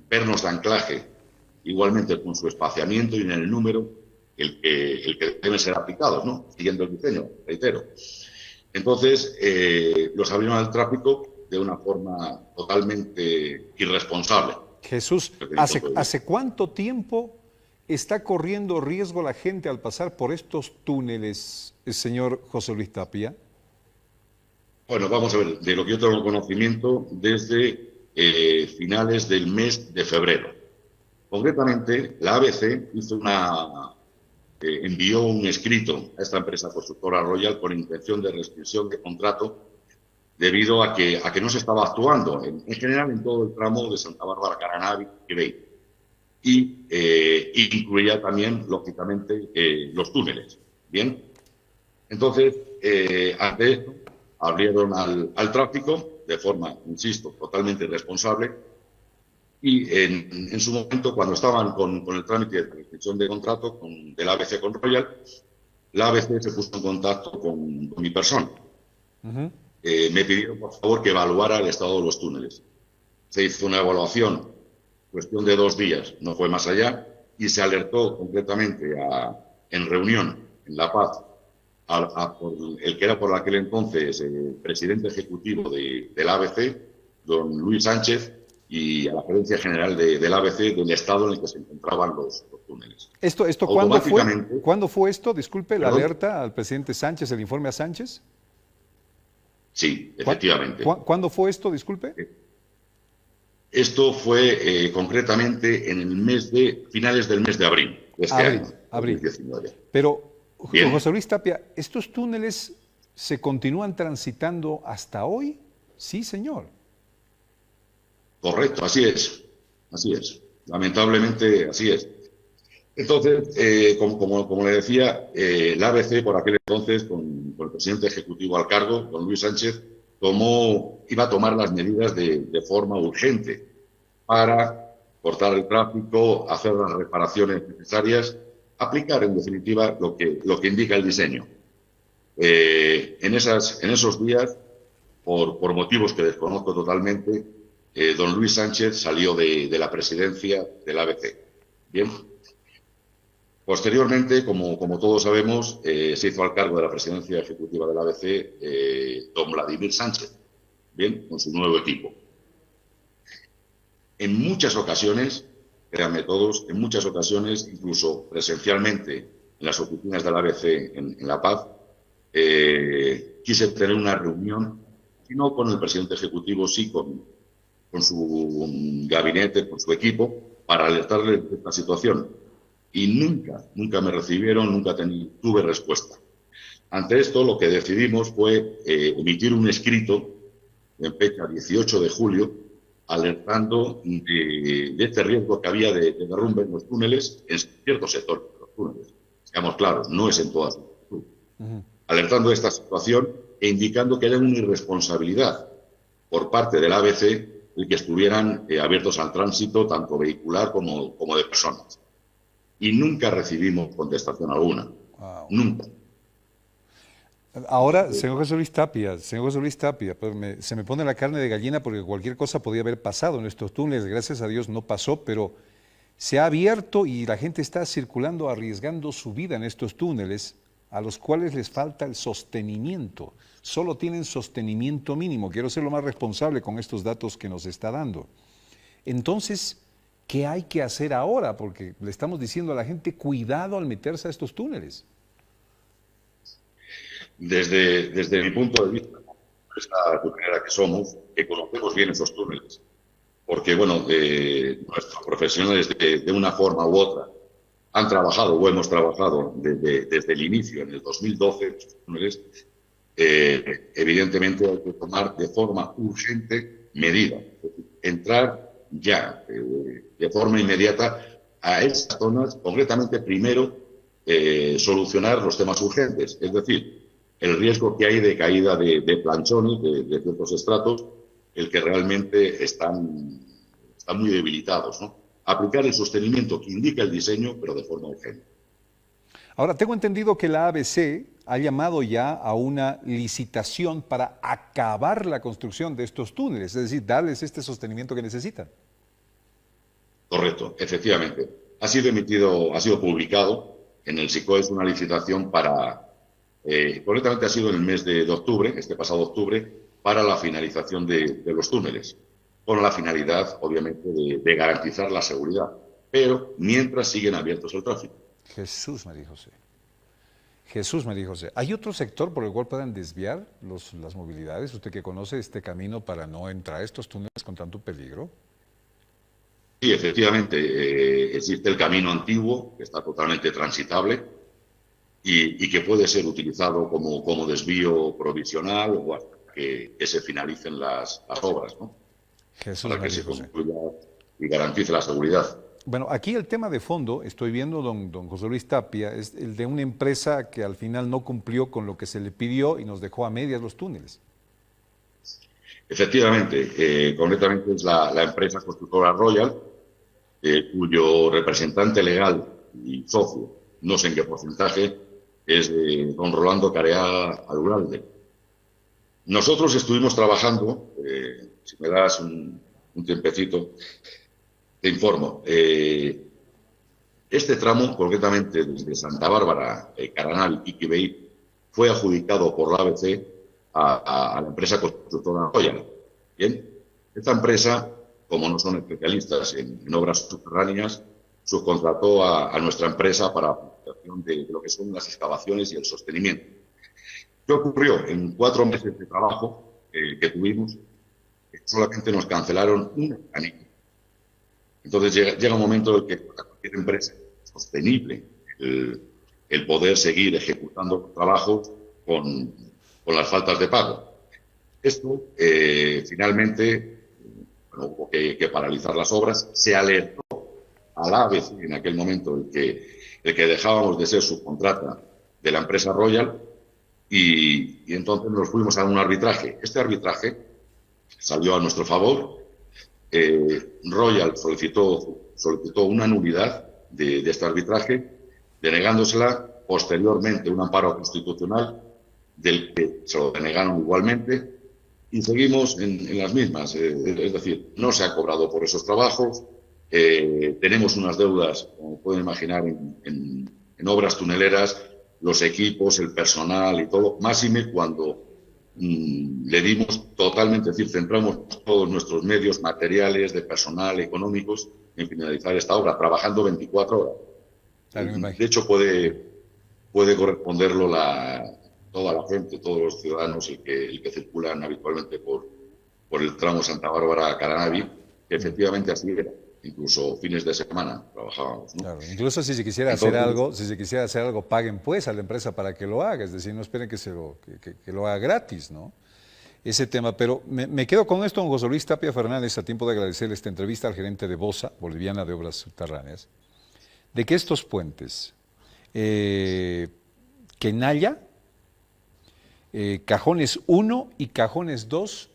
Speaker 6: pernos de anclaje igualmente con su espaciamiento y en el número el que deben ser aplicados, ¿no?, siguiendo el diseño, reitero. Entonces, los abrieron al tráfico de una forma totalmente irresponsable.
Speaker 1: Jesús, ¿hace cuánto tiempo está corriendo riesgo la gente al pasar por estos túneles, señor José Luis Tapia?
Speaker 6: Bueno, vamos a ver, de lo que yo tengo conocimiento, desde finales del mes de febrero. Concretamente, la ABC envió un escrito a esta empresa constructora Royal con intención de rescisión de contrato debido a que no se estaba actuando, en general en todo el tramo de Santa Bárbara, Caranavi y Bey. Y incluía también, lógicamente, los túneles. Bien, entonces, ante esto, abrieron al tráfico de forma, insisto, totalmente irresponsable. Y en su momento, cuando estaban con el trámite de rescisión de contrato del ABC con Royal, la ABC se puso en contacto con mi persona. Me pidieron, por favor, que evaluara el estado de los túneles. Se hizo una evaluación, cuestión de 2 días, no fue más allá, y se alertó concretamente en reunión en La Paz por el que era por aquel entonces el presidente ejecutivo del ABC, don Luis Sánchez, y a la gerencia general del ABC del estado en el que se encontraban los túneles.
Speaker 1: ¿Esto ¿cuándo fue esto? Disculpe, la alerta al presidente Sánchez, el informe a Sánchez.
Speaker 6: Sí, efectivamente.
Speaker 1: ¿Cuándo fue esto? Disculpe.
Speaker 6: Esto fue concretamente en finales del mes de abril de este año, 2019.
Speaker 1: Pero, José Luis Tapia, ¿estos túneles se continúan transitando hasta hoy? Sí, señor.
Speaker 6: Correcto, así es. Lamentablemente, así es. Entonces, como le decía, la ABC por aquel entonces, con el presidente ejecutivo al cargo, don Luis Sánchez, iba a tomar las medidas de forma urgente para cortar el tráfico, hacer las reparaciones necesarias, aplicar en definitiva lo que indica el diseño. En esos días, por motivos que desconozco totalmente, don Luis Sánchez salió de la presidencia del ABC. Bien. Posteriormente, como todos sabemos, se hizo al cargo de la presidencia ejecutiva del ABC don Vladimir Sánchez, bien, con su nuevo equipo. En muchas ocasiones, créanme todos, incluso presencialmente en las oficinas del ABC en La Paz, quise tener una reunión, si no con el presidente ejecutivo, sí con su gabinete, con su equipo, para alertarles de esta situación. Y nunca me recibieron, nunca tuve respuesta. Ante esto, lo que decidimos fue emitir un escrito en fecha 18 de julio, alertando de este riesgo que había de derrumbe en los túneles, en ciertos sectores de los túneles. Seamos claros, no es en todas. Alertando de esta situación e indicando que era una irresponsabilidad por parte del ABC el que estuvieran abiertos al tránsito, tanto vehicular como de personas. Y nunca recibimos contestación alguna. Wow. Nunca.
Speaker 1: Ahora, señor José Luis Tapia, pues se me pone la carne de gallina porque cualquier cosa podía haber pasado en estos túneles. Gracias a Dios no pasó, pero se ha abierto y la gente está circulando, arriesgando su vida en estos túneles, a los cuales les falta el sostenimiento. Solo tienen sostenimiento mínimo. Quiero ser lo más responsable con estos datos que nos está dando. Entonces, ¿qué hay que hacer ahora? Porque le estamos diciendo a la gente, cuidado al meterse a estos túneles.
Speaker 6: Desde mi punto de vista, esta tutelera que somos, que conocemos bien esos túneles, porque, bueno, nuestros profesionales de una forma u otra han trabajado o hemos trabajado desde el inicio, en el 2012, estos túneles, evidentemente hay que tomar de forma urgente medidas, entrar ya de forma inmediata a esas zonas, concretamente primero solucionar los temas urgentes, es decir, el riesgo que hay de caída de planchones, de ciertos estratos, el que realmente están muy debilitados, ¿no? Aplicar el sostenimiento que indica el diseño, pero de forma urgente.
Speaker 1: Ahora, tengo entendido que la ABC ha llamado ya a una licitación para acabar la construcción de estos túneles, es decir, darles este sostenimiento que necesitan.
Speaker 6: Correcto, efectivamente. Ha sido publicado en el SICOES una licitación correctamente ha sido en el mes de octubre, este pasado octubre, para la finalización de los túneles, con la finalidad, obviamente, de garantizar la seguridad, pero mientras siguen abiertos el tráfico.
Speaker 1: Jesús María José. ¿Hay otro sector por el cual puedan desviar las movilidades? ¿Usted que conoce este camino para no entrar a estos túneles con tanto peligro?
Speaker 6: efectivamente, existe el camino antiguo, que está totalmente transitable y que puede ser utilizado como desvío provisional o hasta que se finalicen las obras, ¿no?
Speaker 1: Jesús
Speaker 6: Para que
Speaker 1: María
Speaker 6: se
Speaker 1: José.
Speaker 6: concluya y garantice la seguridad.
Speaker 1: Bueno, aquí el tema de fondo, estoy viendo, don José Luis Tapia, es el de una empresa que al final no cumplió con lo que se le pidió y nos dejó a medias los túneles.
Speaker 6: Efectivamente, concretamente es la empresa constructora Royal, cuyo representante legal y socio, no sé en qué porcentaje, es don Rolando Carea Aluralde. Nosotros estuvimos trabajando, si me das un tiempecito, te informo. Este tramo, concretamente desde Santa Bárbara, Caranavi y Quibey, fue adjudicado por la ABC a la empresa constructora Royal. Bien, esta empresa, como no son especialistas en obras subterráneas, subcontrató a nuestra empresa para la aplicación de lo que son las excavaciones y el sostenimiento. ¿Qué ocurrió? En 4 meses de trabajo que tuvimos, solamente nos cancelaron una anillo. Entonces llega un momento en que para cualquier empresa es sostenible el poder seguir ejecutando trabajos con las faltas de pago. Esto, finalmente, hubo que paralizar las obras. Se alertó a la ABC en aquel momento el que dejábamos de ser subcontrata de la empresa Royal y entonces nos fuimos a un arbitraje. Este arbitraje salió a nuestro favor. Royal solicitó una nulidad de este arbitraje, denegándosela posteriormente un amparo constitucional del que se lo denegaron igualmente y seguimos en las mismas. Es decir, no se ha cobrado por esos trabajos, tenemos unas deudas, como pueden imaginar, en obras tuneleras, los equipos, el personal y todo, máxime cuando le dimos totalmente, es decir, centramos todos nuestros medios materiales, de personal, económicos, en finalizar esta obra, trabajando 24 horas. De hecho, puede corresponderlo toda la gente, todos los ciudadanos, el que circulan habitualmente por el tramo Santa Bárbara-Caranavi, que efectivamente así era. Incluso fines de semana trabajábamos, ¿no?
Speaker 1: Claro, incluso si se quisiera hacer algo, paguen pues a la empresa para que lo haga, es decir, no esperen que lo haga gratis, ¿no? Ese tema, pero me quedo con esto, don José Luis Tapia Fernández, a tiempo de agradecerle esta entrevista al gerente de BOSA, Boliviana de Obras Subterráneas, de que estos puentes, Quenalla, Cajones 1 y Cajones 2,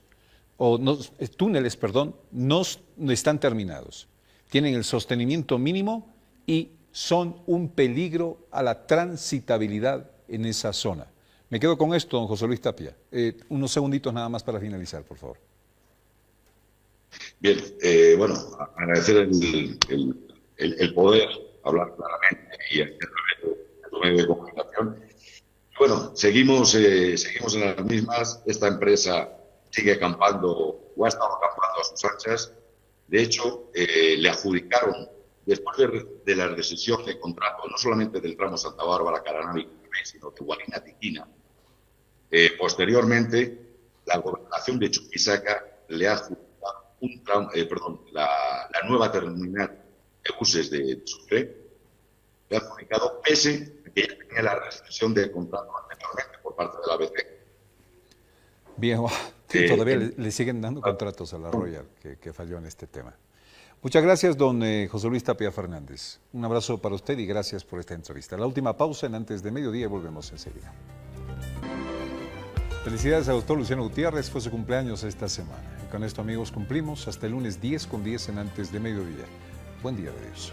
Speaker 1: túneles, perdón, no están terminados. Tienen el sostenimiento mínimo y son un peligro a la transitabilidad en esa zona. Me quedo con esto, don José Luis Tapia. Unos segunditos nada más para finalizar, por favor.
Speaker 6: Bien, bueno, agradecer el poder hablar claramente y a tu medio de comunicación. Bueno, seguimos en las mismas. Esta empresa sigue acampando o ha estado acampando a sus anchas. De hecho, le adjudicaron, después de la rescisión de contrato, no solamente del tramo Santa Bárbara, Caranavi, sino de Guarina, Tiquina. Posteriormente, la gobernación de Chuquisaca le ha adjudicado la nueva terminal de buses de Sucre, le ha adjudicado pese a que ya tenía la rescisión de contrato anteriormente por parte de la ABC.
Speaker 1: Bien, todavía le siguen dando contratos a la Royal que falló en este tema. Muchas gracias, don José Luis Tapia Fernández. Un abrazo para usted y gracias por esta entrevista. La última pausa en Antes de Mediodía y volvemos enseguida. Felicidades al doctor Luciano Gutiérrez, fue su cumpleaños esta semana. Y con esto, amigos, cumplimos hasta el lunes 10:10 en Antes de Mediodía. Buen día de Dios.